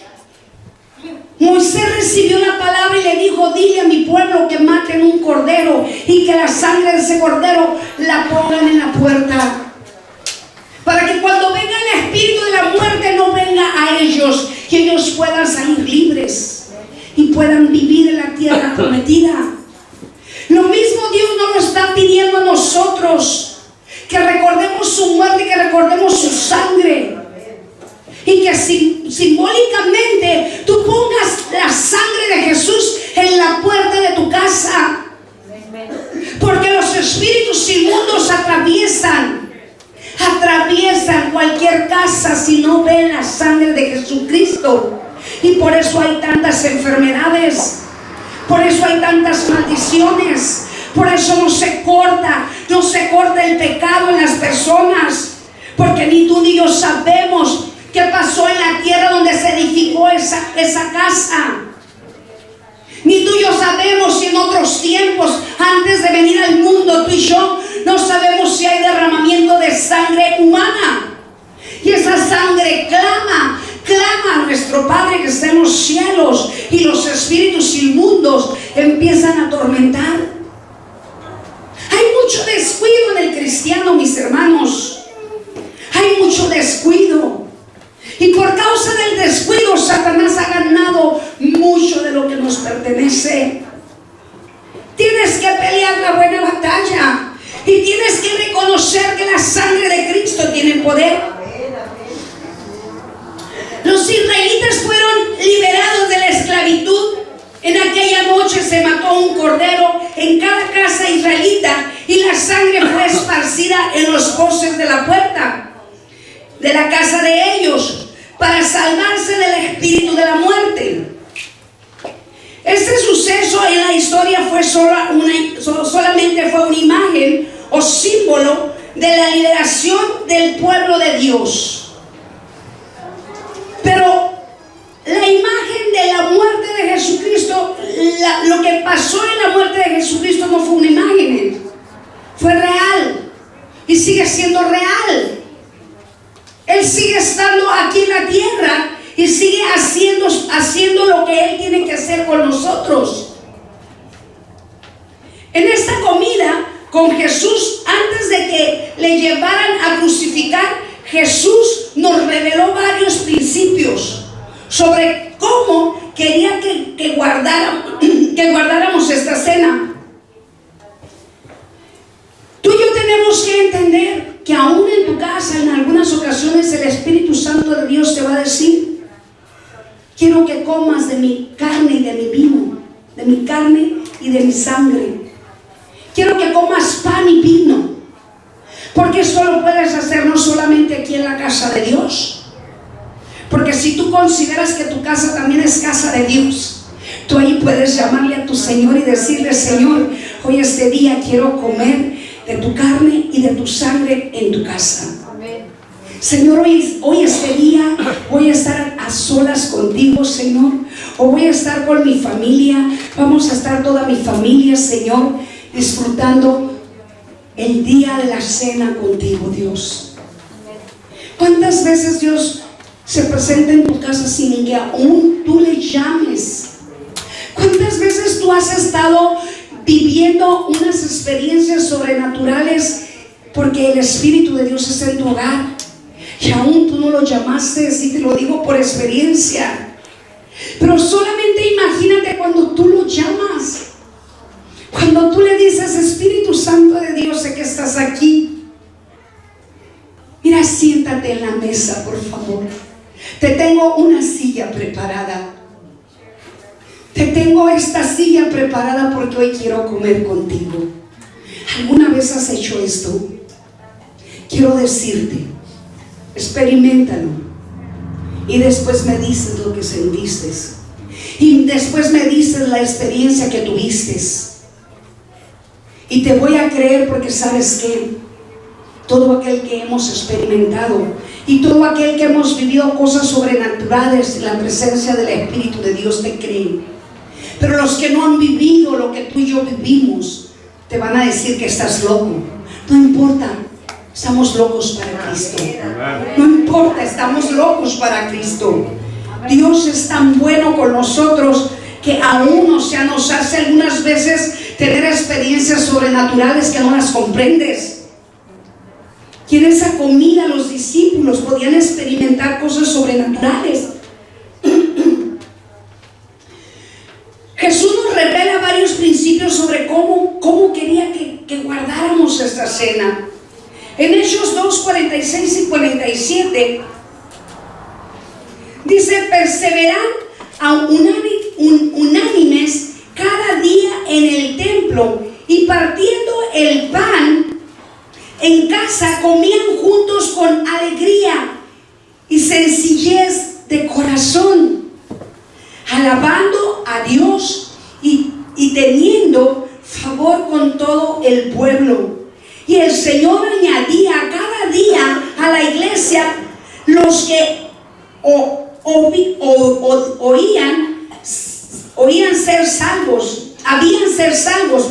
Moisés recibió la palabra y le dijo: dile a mi pueblo que maten un cordero y que la sangre de ese cordero la pongan en la puerta, para que cuando venga el espíritu de la muerte no venga a ellos, que ellos puedan salir libres y puedan vivir en la tierra prometida. Lo mismo Dios nos lo está pidiendo a nosotros, que recordemos su muerte, que recordemos su sangre, y que simbólicamente tú pongas la sangre de Jesús en la puerta de tu casa, porque los espíritus inmundos atraviesan cualquier casa si no ven la sangre de Jesucristo. Y por eso hay tantas enfermedades, por eso hay tantas maldiciones, por eso no se corta el pecado en las personas, porque ni tú ni yo sabemos qué pasó en la tierra donde se edificó esa casa. Ni tú y yo sabemos si en otros tiempos, antes de venir al mundo, tú y yo no sabemos si hay derramamiento de sangre humana. Y esa sangre clama a nuestro Padre que está en los cielos, y los espíritus inmundos empiezan a atormentar. Hay mucho descuido en el cristiano, mis hermanos. Hay mucho descuido. Y por causa del descuido, Satanás ha ganado mucho de lo que nos pertenece. Tienes que pelear la buena batalla, y tienes que reconocer que la sangre de Cristo tiene poder. Los israelitas fueron liberados de la esclavitud. En aquella noche se mató un cordero en cada casa israelita, y la sangre fue esparcida en los postes de la puerta de la casa de ellos, para salvarse del espíritu de la muerte. Este suceso en la historia solamente fue una imagen o símbolo de la liberación del pueblo de Dios. Pero la imagen de la muerte de Jesucristo, lo que pasó en la muerte de Jesucristo no fue una imagen, fue real y sigue siendo real. Él sigue estando aquí en la tierra y sigue haciendo lo que Él tiene que hacer con nosotros. En esta comida con Jesús, antes de que le llevaran a crucificar, Jesús nos reveló varios principios sobre cómo quería que guardáramos esta cena. Tú y yo tenemos que entender que aún en tu casa, en algunas ocasiones, el Espíritu Santo de Dios te va a decir: quiero que comas de mi carne y de mi vino, de mi carne y de mi sangre. Quiero que comas pan y vino, porque esto lo puedes hacer no solamente aquí en la casa de Dios, porque si tú consideras que tu casa también es casa de Dios, tú ahí puedes llamarle a tu Señor y decirle: Señor, hoy este día quiero comer de tu carne y de tu sangre en tu casa. Amén. Señor, hoy este día voy a estar a solas contigo, Señor, o voy a estar con mi familia. Vamos a estar toda mi familia, Señor, disfrutando el día de la cena contigo, Dios. ¿Cuántas veces Dios se presenta en tu casa sin que aún tú le llames? ¿Cuántas veces tú has estado viviendo unas experiencias sobrenaturales porque el Espíritu de Dios está en tu hogar y aún tú no lo llamaste? Y te lo digo por experiencia. Pero solamente imagínate cuando tú lo llamas, cuando tú le dices: Espíritu Santo de Dios, sé que estás aquí. Mira, siéntate en la mesa, por favor. Te tengo una silla preparada. Te tengo esta silla preparada porque hoy quiero comer contigo. ¿Alguna vez has hecho esto? Quiero decirte, experiméntalo, y después me dices lo que sentiste, y después me dices la experiencia que tuviste, y te voy a creer, porque sabes que todo aquel que hemos experimentado Y todo aquel que hemos vivido cosas sobrenaturales en la presencia del Espíritu de Dios te creen. Pero los que no han vivido lo que tú y yo vivimos, te van a decir que estás loco. No importa, estamos locos para Cristo. No importa, estamos locos para Cristo. Dios es tan bueno con nosotros que aún, nos hace algunas veces tener experiencias sobrenaturales que no las comprendes. Y en esa comida los discípulos podían experimentar cosas sobrenaturales. Jesús nos revela varios principios sobre cómo quería que guardáramos esta cena. En Hechos 2, 46 y 47 dice: perseveran unánimes cada día en el templo, y partiendo el pan en casa comían juntos con alegría y sencillez de corazón, alabando a Dios y teniendo favor con todo el pueblo. Y el Señor añadía cada día a la iglesia los que habían ser salvos,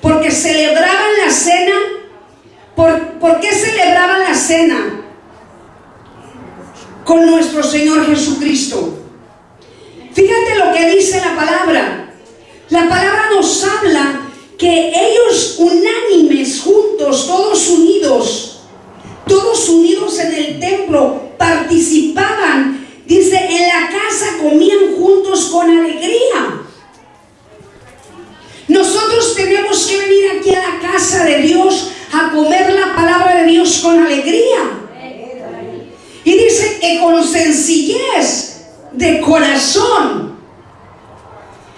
porque celebraban la cena. ¿Por qué celebraban la cena? Con nuestro Señor Jesucristo. Fíjate lo que dice la palabra. La palabra nos habla que ellos unánimes, juntos, todos unidos en el templo, participaban. Dice, en la casa comían juntos con alegría. Nosotros tenemos que venir aquí a la casa de Dios a comer la palabra de Dios con alegría. Y dice que con sencillez de corazón.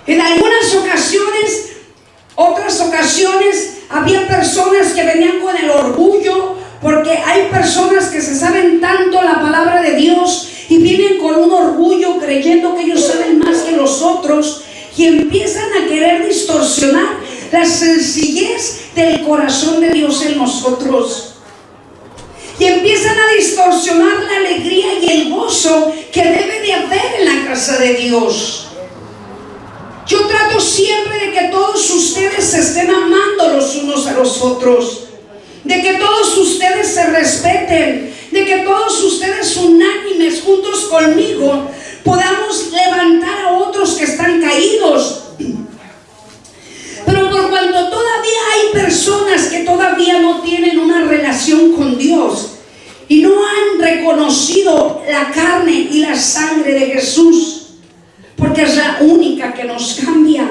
En algunas ocasiones, otras ocasiones, había personas que venían con el orgullo, porque hay personas que se saben tanto la palabra de Dios y vienen con un orgullo creyendo que ellos saben más que los otros, y empiezan a querer distorsionar la sencillez del corazón de Dios en nosotros, y empiezan a distorsionar la alegría y el gozo que debe de haber en la casa de Dios. Yo trato siempre de que todos ustedes se estén amando los unos a los otros, de que todos ustedes se respeten, de que todos ustedes unánimes juntos conmigo podamos levantar a otros que están caídos. Pero por cuanto todavía hay personas que todavía no tienen una relación con Dios y no han reconocido la carne y la sangre de Jesús, porque es la única que nos cambia,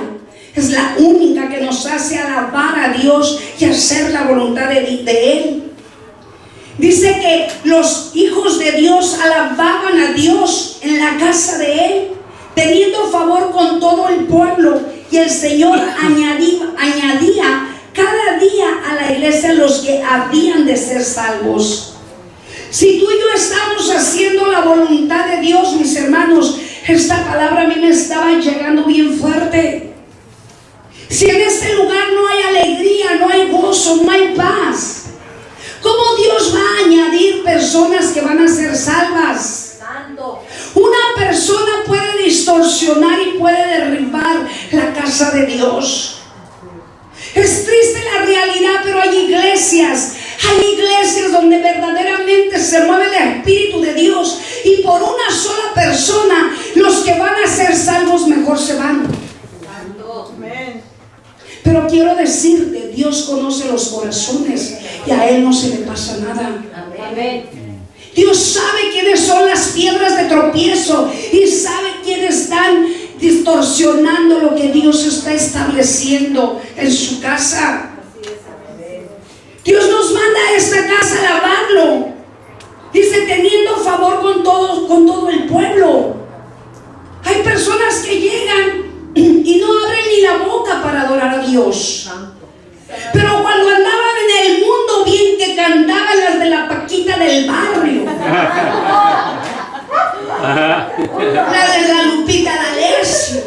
es la única que nos hace alabar a Dios y hacer la voluntad de Él. Dice que los hijos de Dios alababan a Dios en la casa de Él, teniendo favor con todo el pueblo, y el Señor añadía cada día a la iglesia los que habían de ser salvos. Si tú y yo estamos haciendo la voluntad de Dios, mis hermanos, esta palabra a mí me estaba llegando bien fuerte. Si en este lugar no hay alegría, no hay gozo, no hay paz, ¿cómo Dios va a añadir personas que van a ser salvas? Una persona puede distorsionar y puede derribar la casa de Dios. Es triste la realidad, pero hay iglesias donde verdaderamente se mueve el Espíritu de Dios, y por una sola persona los que van a ser salvos mejor se van. Pero quiero decirte, Dios conoce los corazones y a Él no se le pasa nada. Dios sabe quiénes son las piedras de tropiezo y sabe quiénes están distorsionando lo que Dios está estableciendo en su casa. Dios nos manda a esta casa a alabarlo. Dice, teniendo favor con todo el pueblo. Hay personas que llegan y no abren ni la boca para adorar a Dios. Pero cuando andaban en el mundo, bien que cantaban las de la Paquita del barrio, la de la Lupita D'Alessio,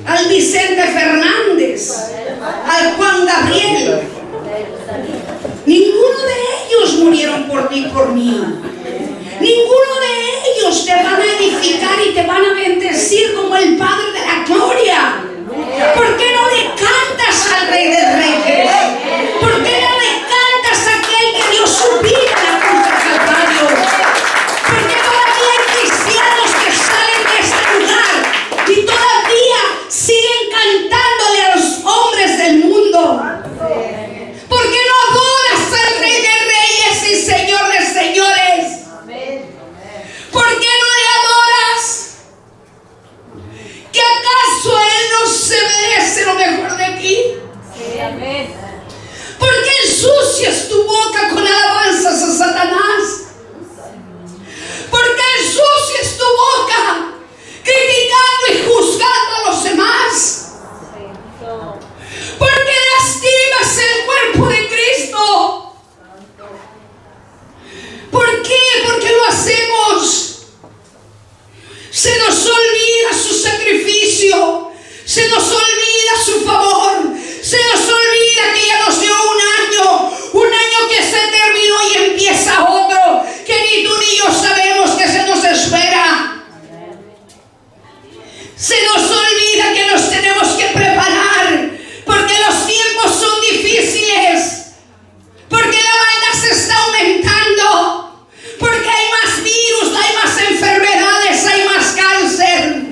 al Vicente Fernández, al Juan Gabriel. Ni y por mí. Ninguno de ellos te van a edificar y te van a bendecir como el Padre de la gloria. ¿Por qué no le cantas al Rey de Reyes? ¿Por qué no le cantas a aquel que dio su vida en la cruz del Calvario? Porque todavía hay cristianos que salen de este lugar y todavía siguen cantándole a los hombres del mundo. ¿Por qué no adoras al Rey de Reyes y Señor de Señores? ¿Por qué no le adoras? ¿Que acaso Él no se merece lo mejor de ti? ¿Por qué ensucias tu boca con alabanzas a Satanás? ¿Por qué ensucias tu boca criticando y juzgando a los demás? ¿Por qué lastimas el cuerpo de Cristo? ¿Por qué? Porque lo hacemos. Se nos olvida su sacrificio, se nos olvida su favor, se nos olvida que ya nos dio un año que se terminó y empieza otro, que ni tú ni yo sabemos que se nos espera. Se nos olvida que nos tenemos que preparar, porque los tiempos son difíciles, porque la maldad se está aumentando, porque hay más virus, hay más enfermedades, hay más cáncer.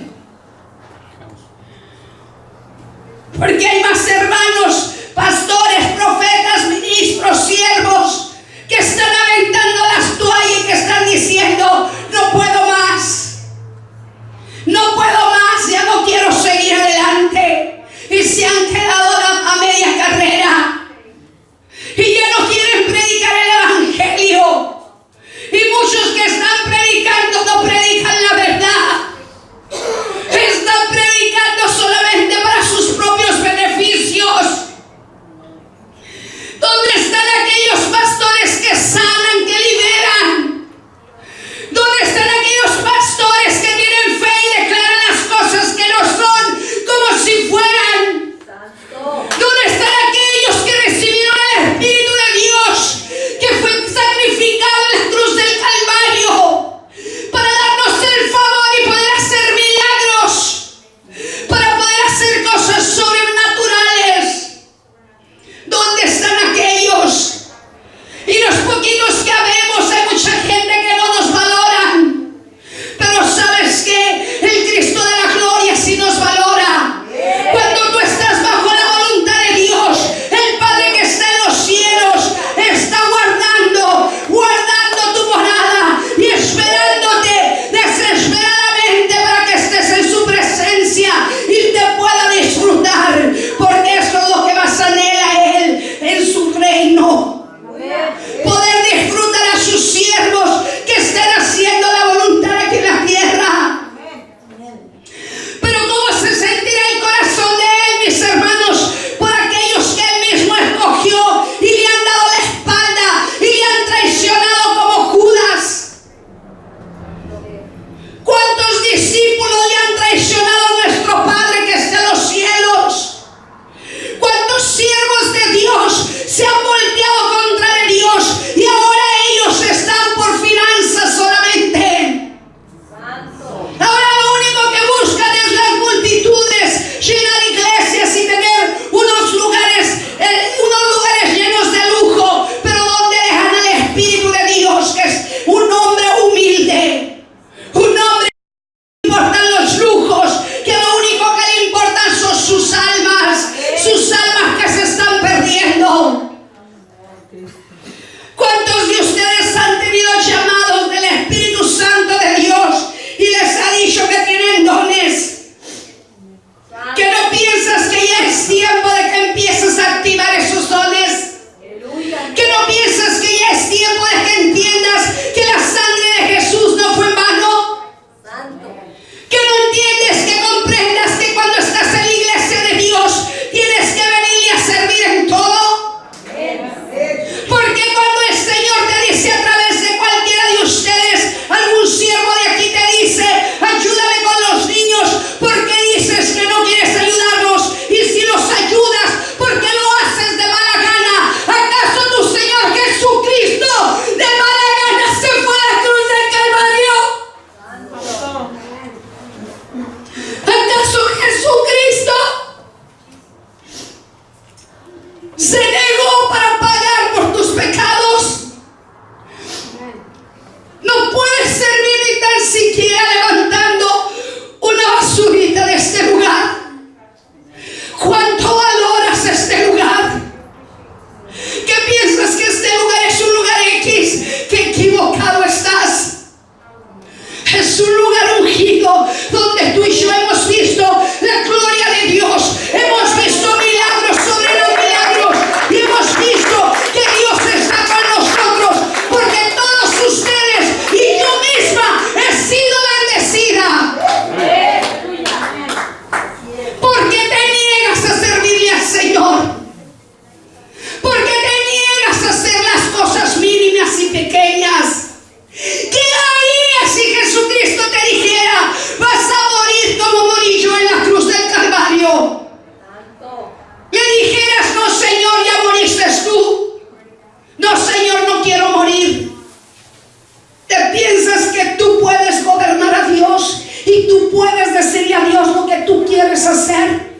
puedes hacer?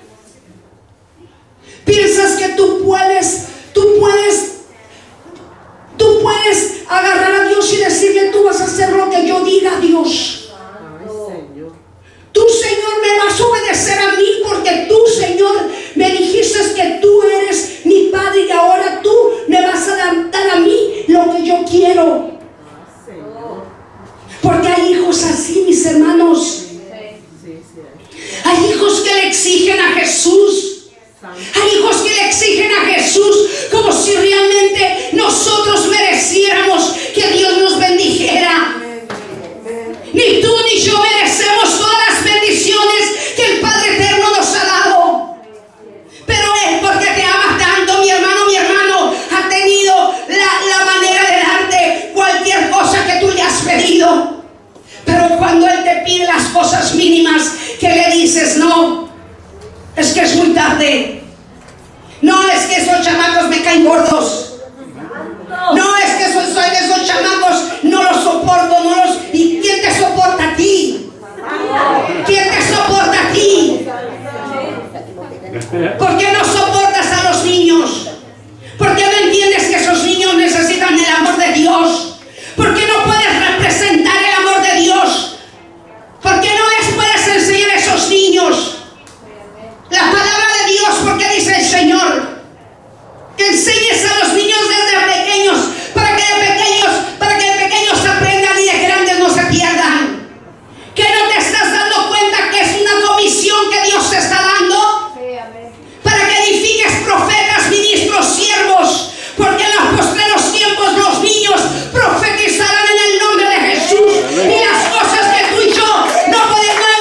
¿Piensas que tú puedes agarrar a Dios y decirle: tú vas a hacer lo que yo diga, Dios? Tú, Señor, me vas a obedecer a mí porque tú, Señor, me dijiste que tú eres mi Padre y ahora tú me vas a dar a mí lo que yo quiero. Porque hay hijos así, mis hermanos. Hay hijos que le exigen a Jesús. Hay hijos que le exigen a Jesús como si realmente nosotros mereciéramos que Dios nos bendijera. Ni tú ni yo merecemos todas las bendiciones que el Padre Eterno nos ha dado. Pero es porque te ama tanto, mi hermano, ha tenido la manera de darte cualquier cosa que tú le has pedido. Pero cuando Él te pide las cosas mínimas, que le dices: no, es que es muy tarde. No, es que esos chamacos me caen gordos. No, es que esos chamacos no los soporto, ¿Y quién te soporta a ti? ¿Quién te soporta a ti? ¿Por qué no soportas a los niños? ¿Por qué no entiendes que esos niños necesitan el amor de Dios? ¿Por qué no puedes representar el amor de Dios? ¿Por qué no les puedes enseñar a esos niños la palabra de Dios? Porque dice el Señor que enseñes a los niños desde pequeños para que de pequeños aprendan y de grandes no se pierdan. ¿Que no te estás dando cuenta que es una comisión que Dios te está dando? Para que edifiques profetas, ministros, siervos, porque en los postreros tiempos los niños profetizarán en el nombre de Jesús. Y las cosas que tú y yo no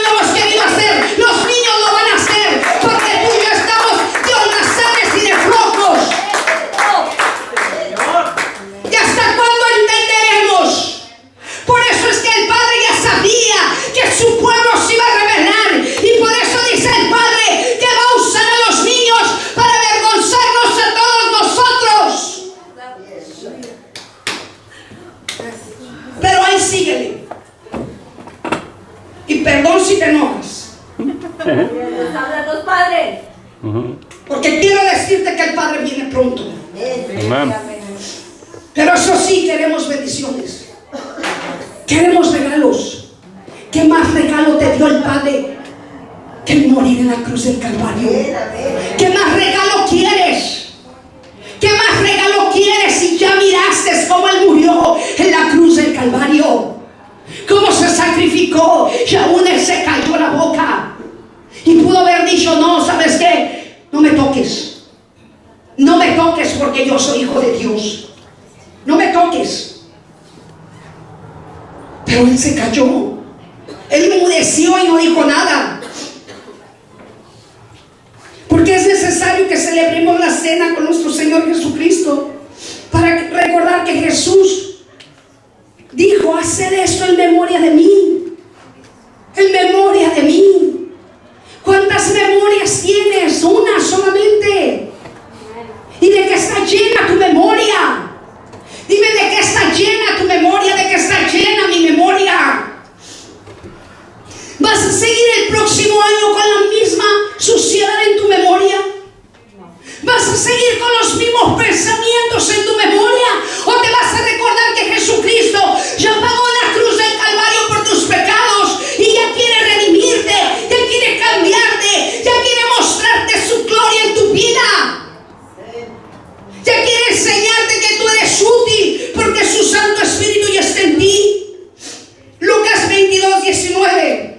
hemos querido hacer, los niños lo van a hacer, porque tú y yo estamos de holgazanes y de flojos. ¿Y hasta cuándo entenderemos? Por eso es que el Padre ya sabía que su pueblo se iba a rebelar, y por eso dice el Padre que va a usar a los niños para avergonzarnos a todos nosotros. Pero ahí síguele. Y perdón si te enojas, Háblanos, Padre. porque quiero decirte que el Padre viene pronto. Amén. Pero eso sí, queremos bendiciones, queremos regalos. ¿Qué más regalo te dio el Padre que el morir en la cruz del Calvario? ¿Qué más regalo quieres? ¿Qué más regalo quieres si ya miraste cómo Él murió en la cruz del Calvario? Cómo se sacrificó y aún Él se cayó la boca y pudo haber dicho: no, ¿sabes qué? No me toques. No me toques porque yo soy hijo de Dios. No me toques. Pero Él se cayó. Él enmudeció y no dijo nada. Porque es necesario que celebremos la cena con nuestro Señor Jesucristo para recordar que Jesús dijo: haced esto en memoria de mí. En memoria de mí. ¿Cuántas memorias tienes? Una solamente. ¿Y de qué está llena tu memoria? Dime, ¿de qué está llena tu memoria? ¿De qué está llena mi memoria? ¿Vas a seguir el próximo año con la misma suciedad en tu memoria? ¿Vas a seguir con los mismos pensamientos en tu memoria? ¿O te vas a recordar que Jesucristo ya pagó la cruz del Calvario por tus pecados y ya quiere redimirte, ya quiere cambiarte, ya quiere mostrarte su gloria en tu vida? Ya quiere enseñarte que tú eres útil porque su Santo Espíritu ya está en ti. Lucas 22:19.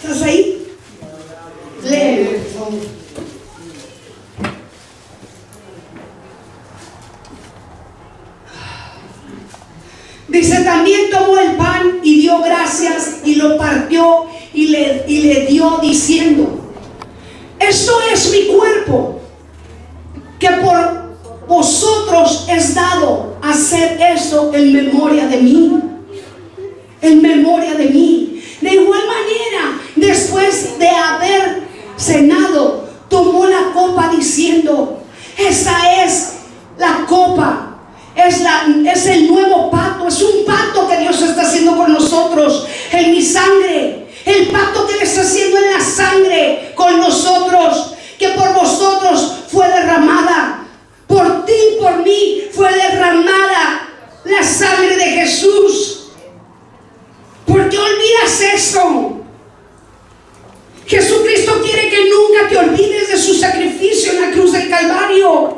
¿Estás ahí? Léeme, por favor. Dice: también tomó el pan y dio gracias y lo partió y le dio diciendo: esto es mi cuerpo, que por vosotros es dado. Hacer eso en memoria de mí. En memoria de mí. De igual manera, después de haber cenado, tomó la copa diciendo: esta es la copa es el nuevo pacto, es un pacto que Dios está haciendo con nosotros, en mi sangre, el pacto que Él está haciendo en la sangre con nosotros, que por vosotros fue derramada, por ti y por mí fue derramada la sangre de Jesús. ¿Por qué olvidas eso? Jesucristo quiere que nunca te olvides de su sacrificio en la cruz del Calvario.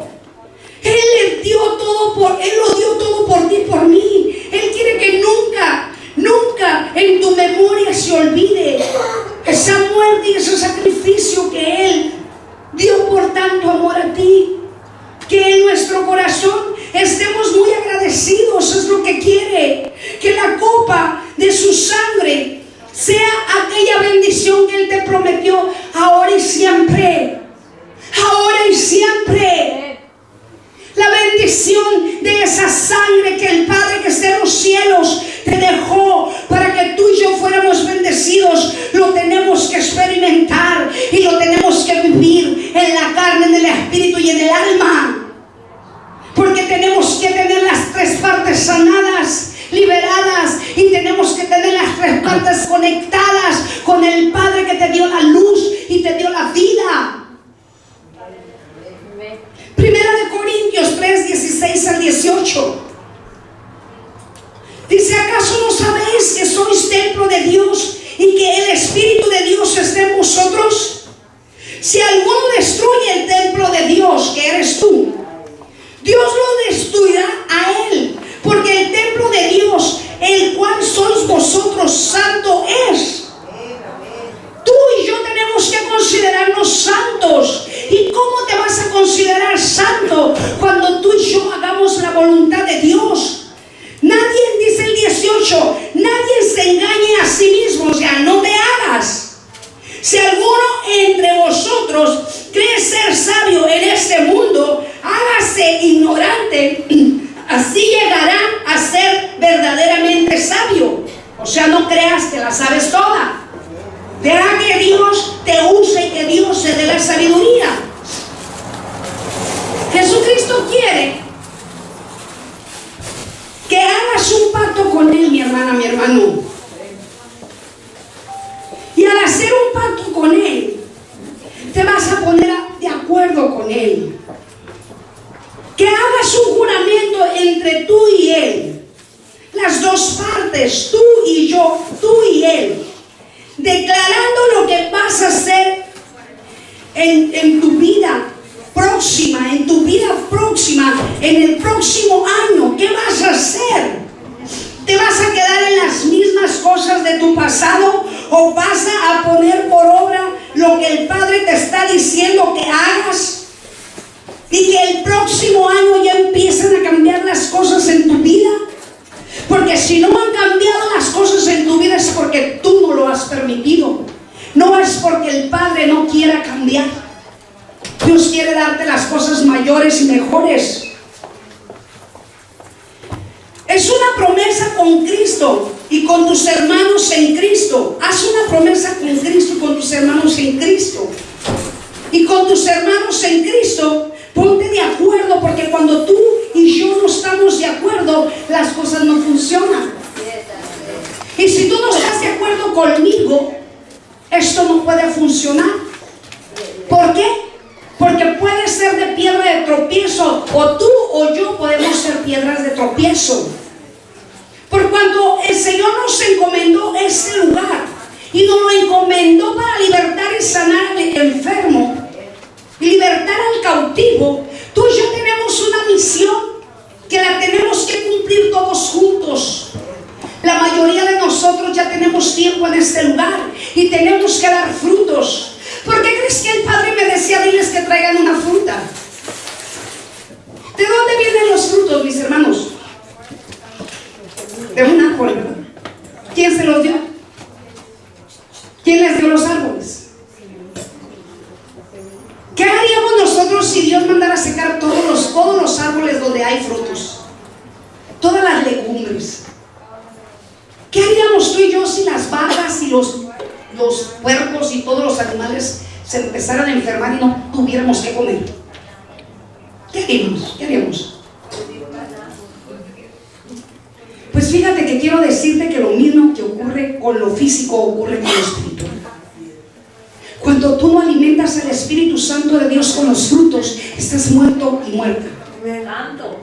Él lo dio todo por ti y por mí. Él quiere que nunca en tu memoria se olvide esa muerte y ese sacrificio que Él dio por tanto amor a ti. Que en nuestro corazón estemos muy agradecidos, es lo que quiere. Que la copa de su sangre sea aquella bendición que Él te prometió ahora y siempre. Ahora y siempre. La bendición de esa sangre que el Padre que está en los cielos te dejó para que tú y yo fuéramos bendecidos, lo tenemos que experimentar y lo tenemos que vivir en la carne, en el espíritu y en el alma. Porque tenemos que tener las tres partes sanadas, liberadas, y tenemos que tener las tres partes conectadas con el Padre que te dio la luz y te dio la vida. Primera de Corintios 3, 16 al 18. Dice: ¿acaso no sabéis que sois templo de Dios y que el Espíritu de Dios está en vosotros? Si alguno destruye el templo de Dios, que eres tú, Dios lo destruirá a él, porque el templo de Dios, el cual sois vosotros, santo es. Tú y yo tenemos que considerarnos santos. ¿Y cómo te vas a considerar santo cuando tú y yo hagamos la voluntad de Dios? Nadie, dice el 18, nadie se engañe a sí mismo, o sea, no te hagas. Si alguno entre vosotros cree ser sabio en este mundo, hágase ignorante, así llegará a ser verdaderamente sabio. O sea, no creas que la sabes toda. Deja que Dios te use y que Dios te dé la sabiduría. Jesucristo quiere que hagas un pacto con Él, mi hermana, mi hermano. Y al hacer un pacto con Él, te vas a poner de acuerdo con Él. Que hagas un juramento entre tú y Él. Las dos partes, tú y yo, tú y Él. Declarando lo que vas a hacer en tu vida próxima, en el próximo año. ¿Qué vas a hacer? ¿Te vas a quedar en las mismas cosas de tu pasado o vas a poner por obra lo que el Padre te está diciendo que hagas? Y que el próximo año ya empiecen a cambiar las cosas en tu vida. Porque si no han cambiado las cosas en tu vida es porque tú no lo has permitido. No es porque el Padre no quiera cambiar. Dios quiere darte las cosas mayores y mejores. Es una promesa con Cristo y con tus hermanos en Cristo. Haz una promesa con Cristo y con tus hermanos en Cristo. Y con tus hermanos en Cristo, ponte de acuerdo, porque cuando tú y yo no estamos de acuerdo, las cosas no funcionan. Y si tú no estás de acuerdo conmigo, esto no puede funcionar. ¿Por qué? Porque puede ser de piedra de tropiezo, o tú o yo podemos ser piedras de tropiezo. Por cuanto el Señor nos encomendó este lugar y nos lo encomendó para libertar y sanar al enfermo, libertar al cautivo, tú y yo tenemos una misión que la tenemos que cumplir todos juntos. La mayoría de nosotros ya tenemos tiempo en este lugar y tenemos que dar frutos. ¿Por qué crees que el Padre me decía: diles que traigan una fruta? ¿De dónde vienen los frutos, mis hermanos? De un árbol. ¿Quién se los dio? ¿Quién les dio los árboles? ¿Qué haríamos nosotros si Dios mandara a secar todos los árboles donde hay frutos? Todas las legumbres. ¿Qué haríamos tú y yo si las vacas y los puercos y todos los animales se empezaran a enfermar y no tuviéramos que comer? ¿Qué haríamos? quiero decirte que lo mismo que ocurre con lo físico ocurre con lo espiritual. Cuando tú no alimentas al Espíritu Santo de Dios con los frutos, estás muerto y muerta. Santo.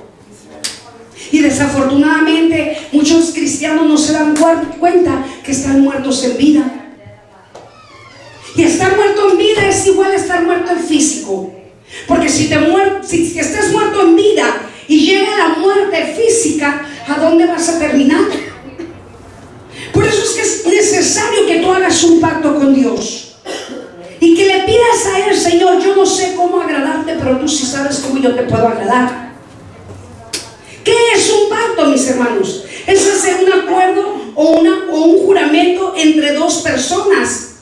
Y desafortunadamente muchos cristianos no se dan cuenta que están muertos en vida. Y estar muerto en vida es igual a estar muerto en físico. Porque si estás muerto en vida y llega la muerte física, ¿a dónde vas a terminar? Por eso es que es necesario que tú hagas un pacto con Dios y que le pidas a Él: Señor, yo no sé cómo agradarte, pero tú sí sabes cómo yo te puedo agradar. ¿Qué es un pacto, mis hermanos? Es hacer un acuerdo o un juramento entre dos personas,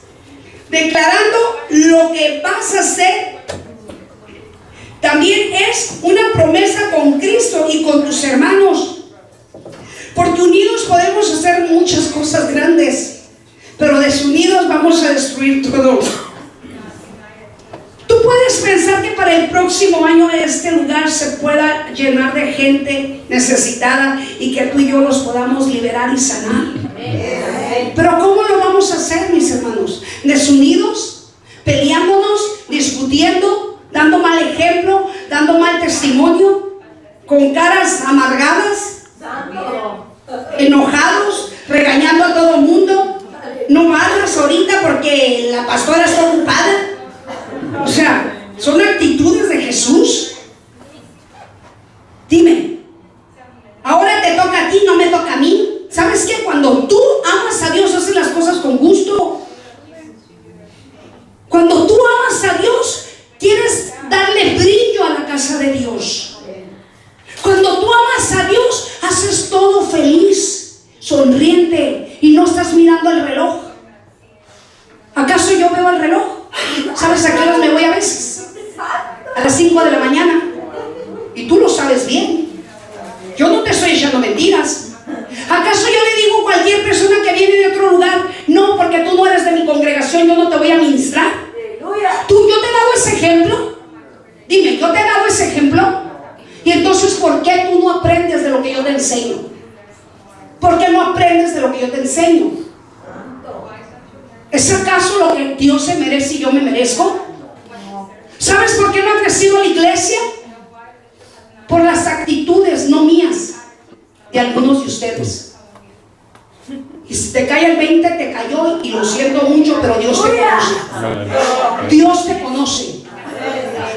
declarando lo que vas a hacer. También es una promesa con Cristo y con tus hermanos, porque unidos podemos hacer muchas cosas grandes, pero desunidos vamos a destruir todo. Tú puedes pensar que para el próximo año este lugar se pueda llenar de gente necesitada y que tú y yo los podamos liberar y sanar. Pero ¿cómo lo vamos a hacer, mis hermanos? ¿Desunidos? ¿Peleándonos? ¿Discutiendo? ¿Dando mal ejemplo? ¿Dando mal testimonio? ¿Con caras amargadas? ¿Enojados? ¿Regañando a todo el mundo? ¿No vayas ahorita porque la pastora está ocupada? O sea, ¿son actitudes de Jesús? Dime, ahora te toca a ti, no me toca a mí. ¿Sabes qué? Cuando tú amas a Dios, haces las cosas con gusto. Cuando tú amas a Dios, quieres darle brillo a la casa de Dios. Cuando tú amas a Dios, haces todo feliz, sonriente, y no estás mirando el reloj. ¿Acaso yo veo el reloj? ¿Sabes a qué horas me voy a veces? A las 5 de la mañana. Y tú lo sabes bien. Yo no te estoy echando mentiras. ¿Acaso yo le digo a cualquier persona que viene de otro lugar: no, porque tú no eres de mi congregación, yo no te voy a ministrar? ¿Yo te he dado ese ejemplo? Dime, ¿yo te he dado ese ejemplo? Y entonces, ¿por qué tú no aprendes de lo que yo te enseño? ¿Por qué no aprendes de lo que yo te enseño? ¿Es acaso lo que Dios se merece y yo me merezco? ¿Sabes por qué no ha crecido la iglesia? Por las actitudes, no mías, de algunos de ustedes. Y si te cae el 20, te cayó, y lo siento mucho, pero Dios te conoce. Dios te conoce.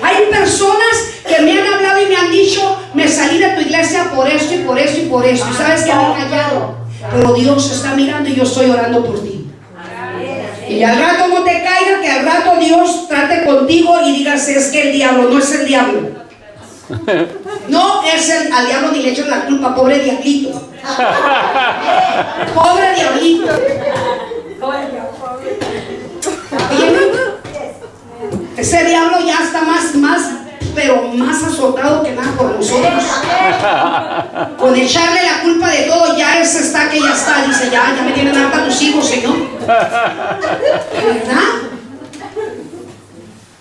Hay personas que me han hablado y me han dicho: me salí de tu iglesia por esto y por esto y por esto. Y sabes que me han callado, pero Dios está mirando y yo estoy orando por ti. Y al rato no te caiga, que al rato Dios trate contigo y digas: es que el diablo, no es el diablo. No es al diablo ni le echan la culpa, pobre diablito. Pobre diablito. Ese diablo ya está más azotado que nada por nosotros. Con echarle la culpa de todo, ya ese está que ya está. Dice: ya me tienen harta tus hijos, Señor. ¿Verdad?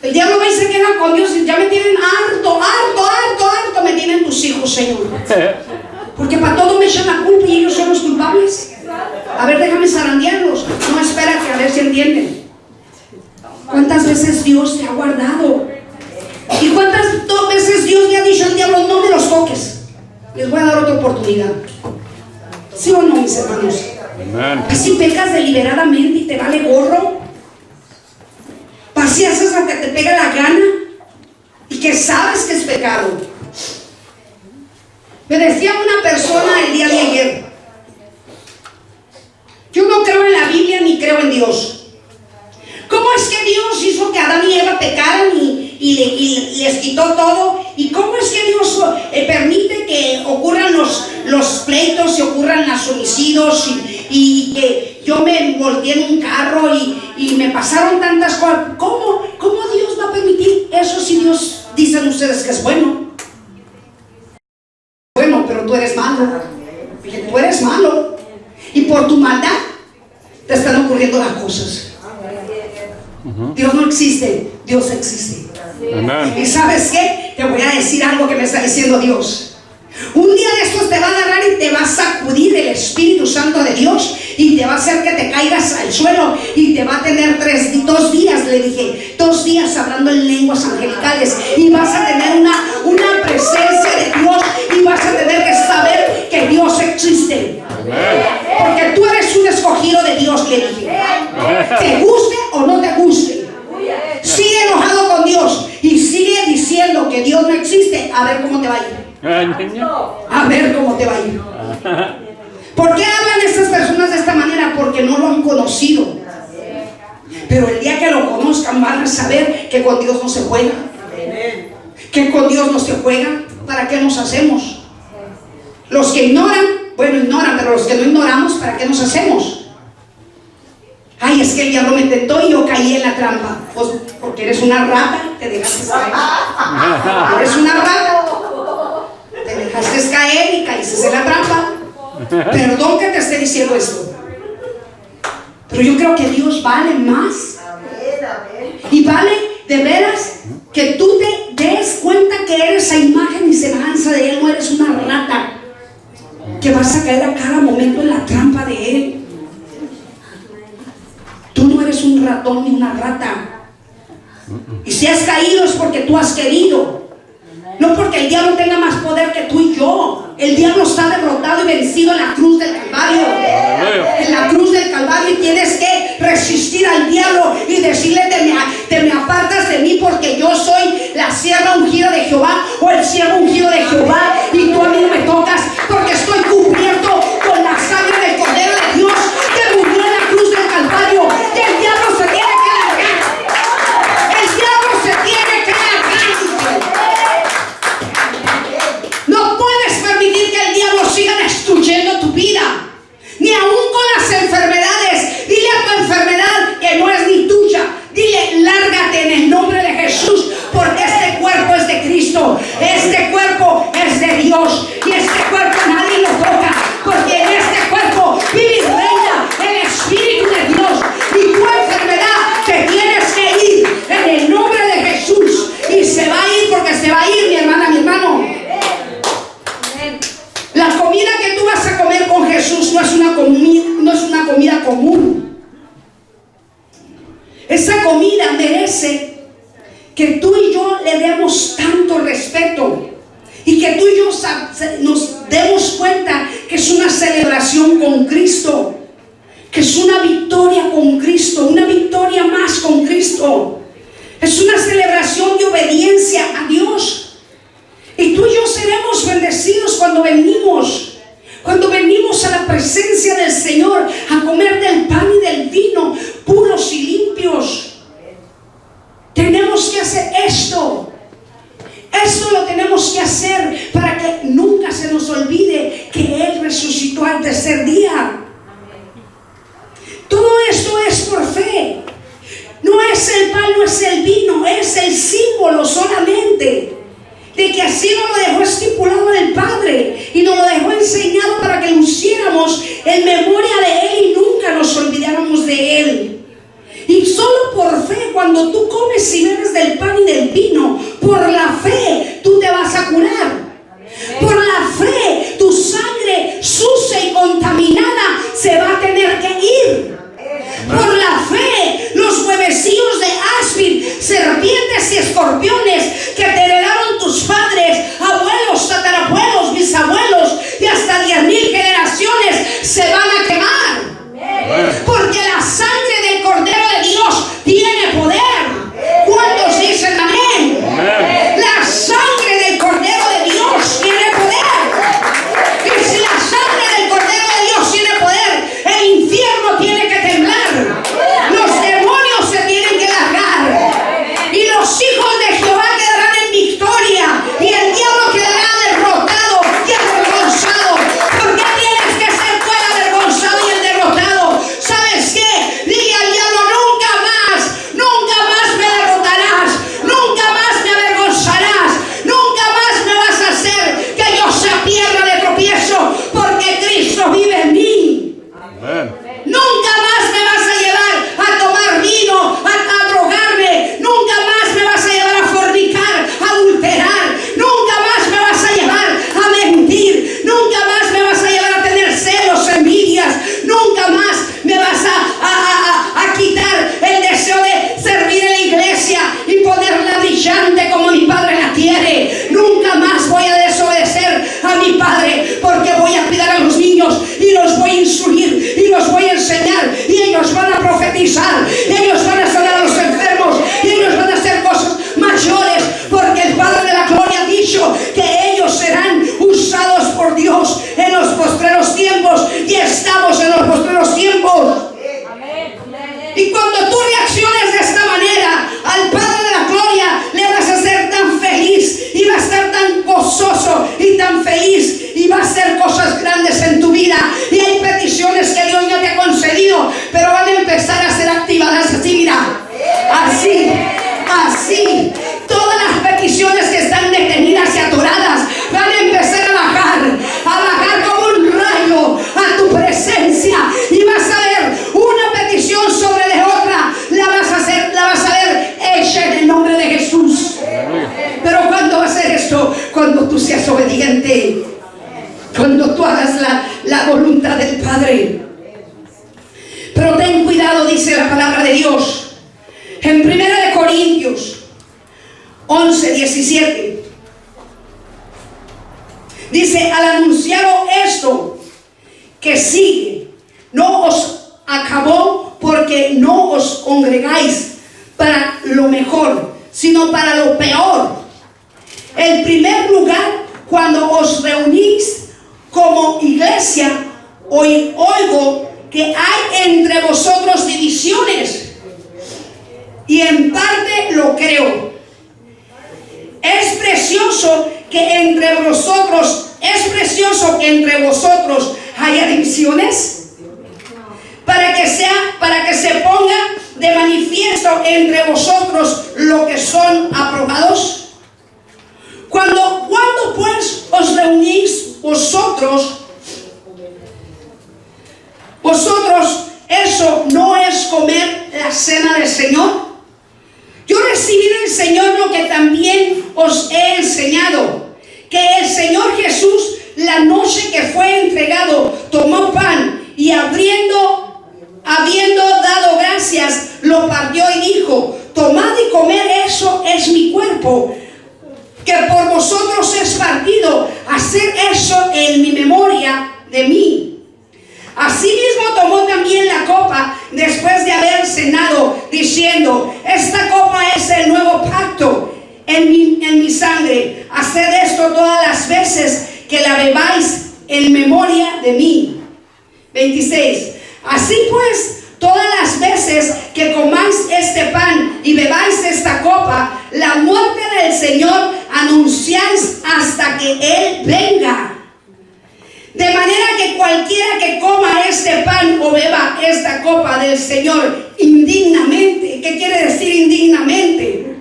El diablo va y se queda con Dios y: ya me tienen harto me tienen tus hijos, Señor. Porque para todo me echan la culpa y ellos son los culpables. A ver, déjame zarandearlos. No, espérate, a ver si entienden. ¿Cuántas veces Dios te ha guardado? ¿Y cuántas veces Dios le ha dicho al diablo: no me los toques, les voy a dar otra oportunidad? ¿Sí o no, mis hermanos? ¿Y si pecas deliberadamente y te vale gorro? ¿Así haces aunque te pega la gana y que sabes que es pecado? Me decía una persona el día de ayer: yo no creo en la Biblia ni creo en Dios. ¿Cómo es que Dios hizo que Adán y Eva pecaran y les quitó todo? ¿Y cómo es que Dios permite que ocurran los pleitos y ocurran los homicidios y que yo me volteé en un carro y me pasaron tantas cosas? ¿Cómo Dios va a permitir eso si Dios, dicen ustedes, que es bueno? Bueno, pero tú eres malo. Tú eres malo. Y por tu maldad te están ocurriendo las cosas. Dios no existe, Dios existe. ¿Y sabes qué? Te voy a decir algo que me está diciendo Dios. Un día de estos te va a agarrar y te va a sacudir el Espíritu Santo de Dios y te va a hacer que te caigas al suelo y te va a tener 2 días, le dije, 2 días hablando en lenguas angelicales y vas a tener una presencia de Dios y vas a tener que saber que Dios existe. Porque tú eres un escogido de Dios, le dije. Te guste o no te guste. Sigue enojado con Dios y sigue diciendo que Dios no existe, a ver cómo te va a ir. A ver cómo te va a ir. ¿Por qué hablan estas personas de esta manera? Porque no lo han conocido. Pero el día que lo conozcan van a saber que con Dios no se juega. Que con Dios no se juega. ¿Para qué nos hacemos? Los que ignoran, bueno, ignoran, pero los que no ignoramos, ¿para qué nos hacemos? Ay, es que el diablo me tentó y yo caí en la trampa. Pues porque eres una rata, te dejaste caer. Eres una rata. Te dejaste caer y caíste en la trampa. Perdón que te esté diciendo esto, pero yo creo que Dios vale más. Y vale de veras que tú te des cuenta que eres a imagen y semejanza de Él. No eres una rata que vas a caer a cada momento en la trampa de Él. Tú no eres un ratón ni una rata. Y si has caído es porque tú has querido. No porque el diablo tenga más poder que tú y yo. El diablo está derrotado y vencido en la cruz del Calvario. En la cruz del Calvario tienes que resistir al diablo y decirle: te me apartas de mí, porque yo soy la sierva ungida de Jehová, o el siervo ungido de Jehová, y tú a mí no me tocas, porque estoy cubierto con la sangre del Cordero de Dios que murió en la cruz del Calvario. Y el diablo se tiene que largar. El diablo se tiene que largar. No puedes permitir que el diablo siga destruyendo tu vida, ni aún con las enfermedades. Dile a tu enfermedad que no es ni tuya. Dile: lárgate en el nombre de Jesús, porque este cuerpo es de Cristo, este cuerpo es de Dios, y este cuerpo nadie lo toca, porque en este cuerpo vive y reina el Espíritu de Dios. Y tu enfermedad te tienes que ir en el nombre de Jesús, y se va a ir, porque se va a ir, mi hermana, mi hermano. La comida que tú vas a comer con Jesús no es una comida común. Esa comida merece que tú y yo le demos tanto respeto, y que tú y yo nos demos cuenta que es una celebración con Cristo, que es una victoria con Cristo, una victoria más con Cristo. Es una celebración de obediencia a Dios. Y tú y yo seremos bendecidos cuando venimos a la presencia del Señor, a comer del pan y del vino puros y limpios. Tenemos que hacer esto. Esto lo tenemos que hacer para que nunca se nos olvide que Él resucitó al tercer día. Todo esto es por fe. No es el pan, no es el vino, es el símbolo solamente de que así nos lo dejó estipulado el Padre, y nos lo dejó enseñado para que lo hiciéramos en memoria de Él y nunca nos olvidáramos de Él. Y solo por fe, cuando tú comes y bebes del pan y del vino, por la fe tú te vas a curar. Por la fe tu sangre sucia y contaminada se va a tener que ir. Por la fe los huevecillos de áspid, serpientes y escorpiones que te heredaron tus padres, abuelos, tatarabuelos, bisabuelos y hasta 10,000 generaciones se van a quemar. Porque la sangre del Cordero de Dios tiene poder. ¿Cuántos dicen amén? La sangre tú seas obediente, cuando tú hagas la voluntad del Padre. Pero ten cuidado, dice la palabra de Dios en 1 Corintios 11:17. Dice: al anunciaros esto que sigue, no os acabó porque no os congregáis para lo mejor, sino para lo peor. En primer lugar, cuando os reunís como iglesia, oigo que hay entre vosotros divisiones, y en parte lo creo. Es precioso que entre vosotros haya divisiones, para que se ponga de manifiesto entre vosotros lo que son aprobados. Cuando pues os reunís vosotros, eso no es comer la cena del Señor. Yo recibí del Señor lo que también os he enseñado, que el Señor Jesús, la noche que fue entregado, tomó pan y habiendo dado gracias, lo partió y dijo: tomad y comed, eso es mi cuerpo, que por vosotros es partido. Haced eso en mi memoria de mí. Asimismo tomó también la copa después de haber cenado, diciendo: esta copa es el nuevo pacto en mi sangre. Haced esto todas las veces que la bebáis en memoria de mí. 26. Así pues, todas las veces que comáis este pan y bebáis esta copa, la muerte del Señor anunciáis hasta que Él venga. De manera que cualquiera que coma este pan o beba esta copa del Señor indignamente, ¿qué quiere decir indignamente?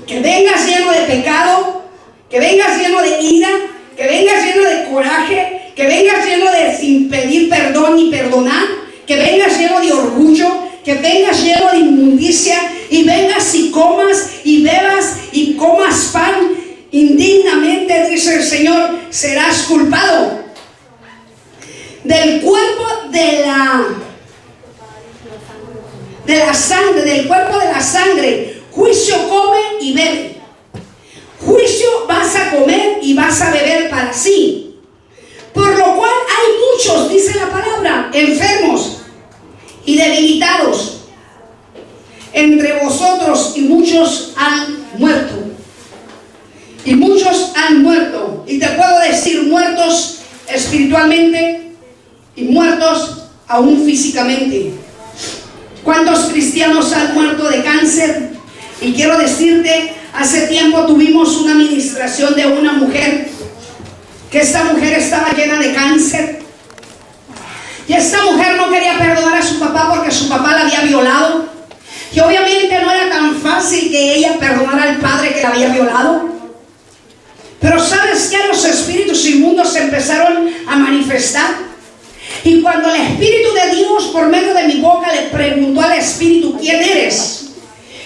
Que vengas lleno de pecado, que vengas lleno de ira, que vengas lleno de coraje, que vengas lleno de sin pedir perdón ni perdonar, que vengas lleno de orgullo, que vengas lleno de inmundicia, y vengas y comas y bebas y comas pan indignamente, dice el Señor, serás culpado. Del cuerpo de la sangre, del cuerpo de la sangre, juicio come y bebe. Juicio vas a comer y vas a beber para sí. Por lo cual hay muchos, dice la palabra, enfermos y debilitados entre vosotros, y muchos han muerto. Y muchos han muerto. Y te puedo decir, muertos espiritualmente y muertos aún físicamente. ¿Cuántos cristianos han muerto de cáncer? Y quiero decirte, hace tiempo tuvimos una administración de una mujer, que esta mujer estaba llena de cáncer, y esta mujer no quería perdonar a su papá porque su papá la había violado, y obviamente no era tan fácil que ella perdonara al padre que la había violado. Pero ¿sabes qué? Los espíritus inmundos se empezaron a manifestar. Y cuando el Espíritu de Dios, por medio de mi boca, le preguntó al Espíritu: ¿quién eres?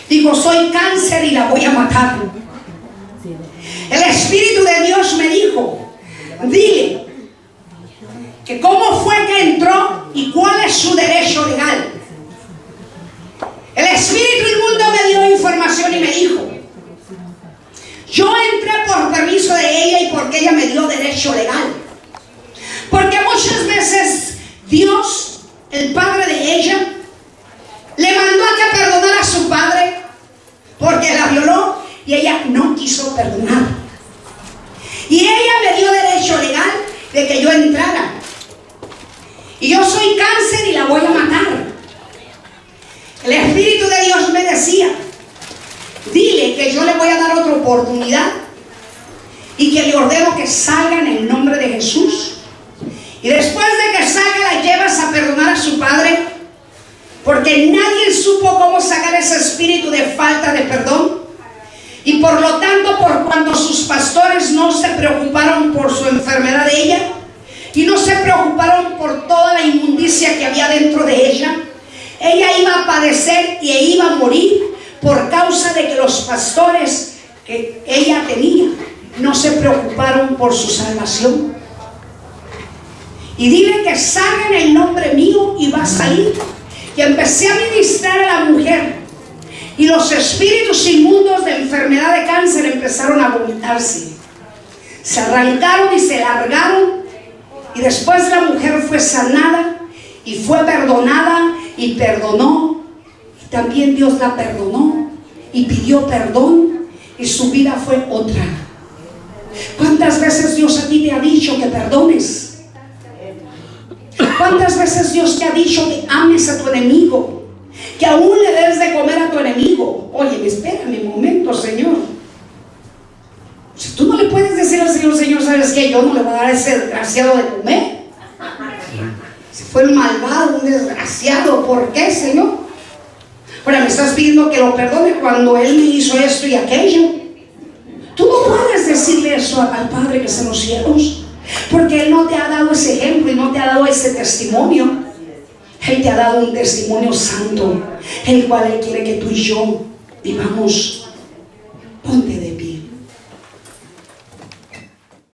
Digo: soy cáncer y la voy a matar. El Espíritu de Dios me dijo: dile que cómo fue que entró y cuál es su derecho legal. El Espíritu inmundo me dio información y me dijo: yo entré por permiso de ella y porque ella me dio derecho legal. Porque muchas veces Dios, el padre de ella, le mandó a que perdonara a su padre porque la violó y ella no quiso perdonar. Y ella me dio derecho legal de que yo entrara. Y yo soy cáncer y la voy a matar. El Espíritu de Dios me decía: dile que yo le voy a dar otra oportunidad y que le ordeno que salga en el nombre de Jesús. Y después de que salga, la llevas a perdonar a su padre, porque nadie supo cómo sacar ese espíritu de falta de perdón. Y por lo tanto, por cuanto sus pastores no se preocuparon por su enfermedad de ella, y no se preocuparon por toda la inmundicia que había dentro de ella iba a padecer y iba a morir por causa de que los pastores que ella tenía no se preocuparon por su salvación. Y dile que salga en el nombre mío y va a salir. Y empecé a ministrar a la mujer. Y los espíritus inmundos de enfermedad de cáncer empezaron a vomitarse. Se arrancaron y se largaron. Y después la mujer fue sanada y fue perdonada y perdonó. Y también Dios la perdonó y pidió perdón y su vida fue otra. ¿Cuántas veces Dios a ti te ha dicho que perdones? ¿Cuántas veces Dios te ha dicho que ames a tu enemigo? Que aún le debes de comer a tu enemigo. Oye, espérame un momento, Señor. Si tú no le puedes decir al Señor, Señor, ¿sabes qué? Yo no le voy a dar a ese desgraciado de comer. Si fue un malvado, un desgraciado, ¿por qué, Señor? Ahora me estás pidiendo que lo perdone cuando Él me hizo esto y aquello. Tú no puedes decirle eso al Padre que está en los cielos, porque Él no te ha dado ese ejemplo y no te ha dado ese testimonio. Él te ha dado un testimonio santo, el cual Él quiere que tú y yo vivamos.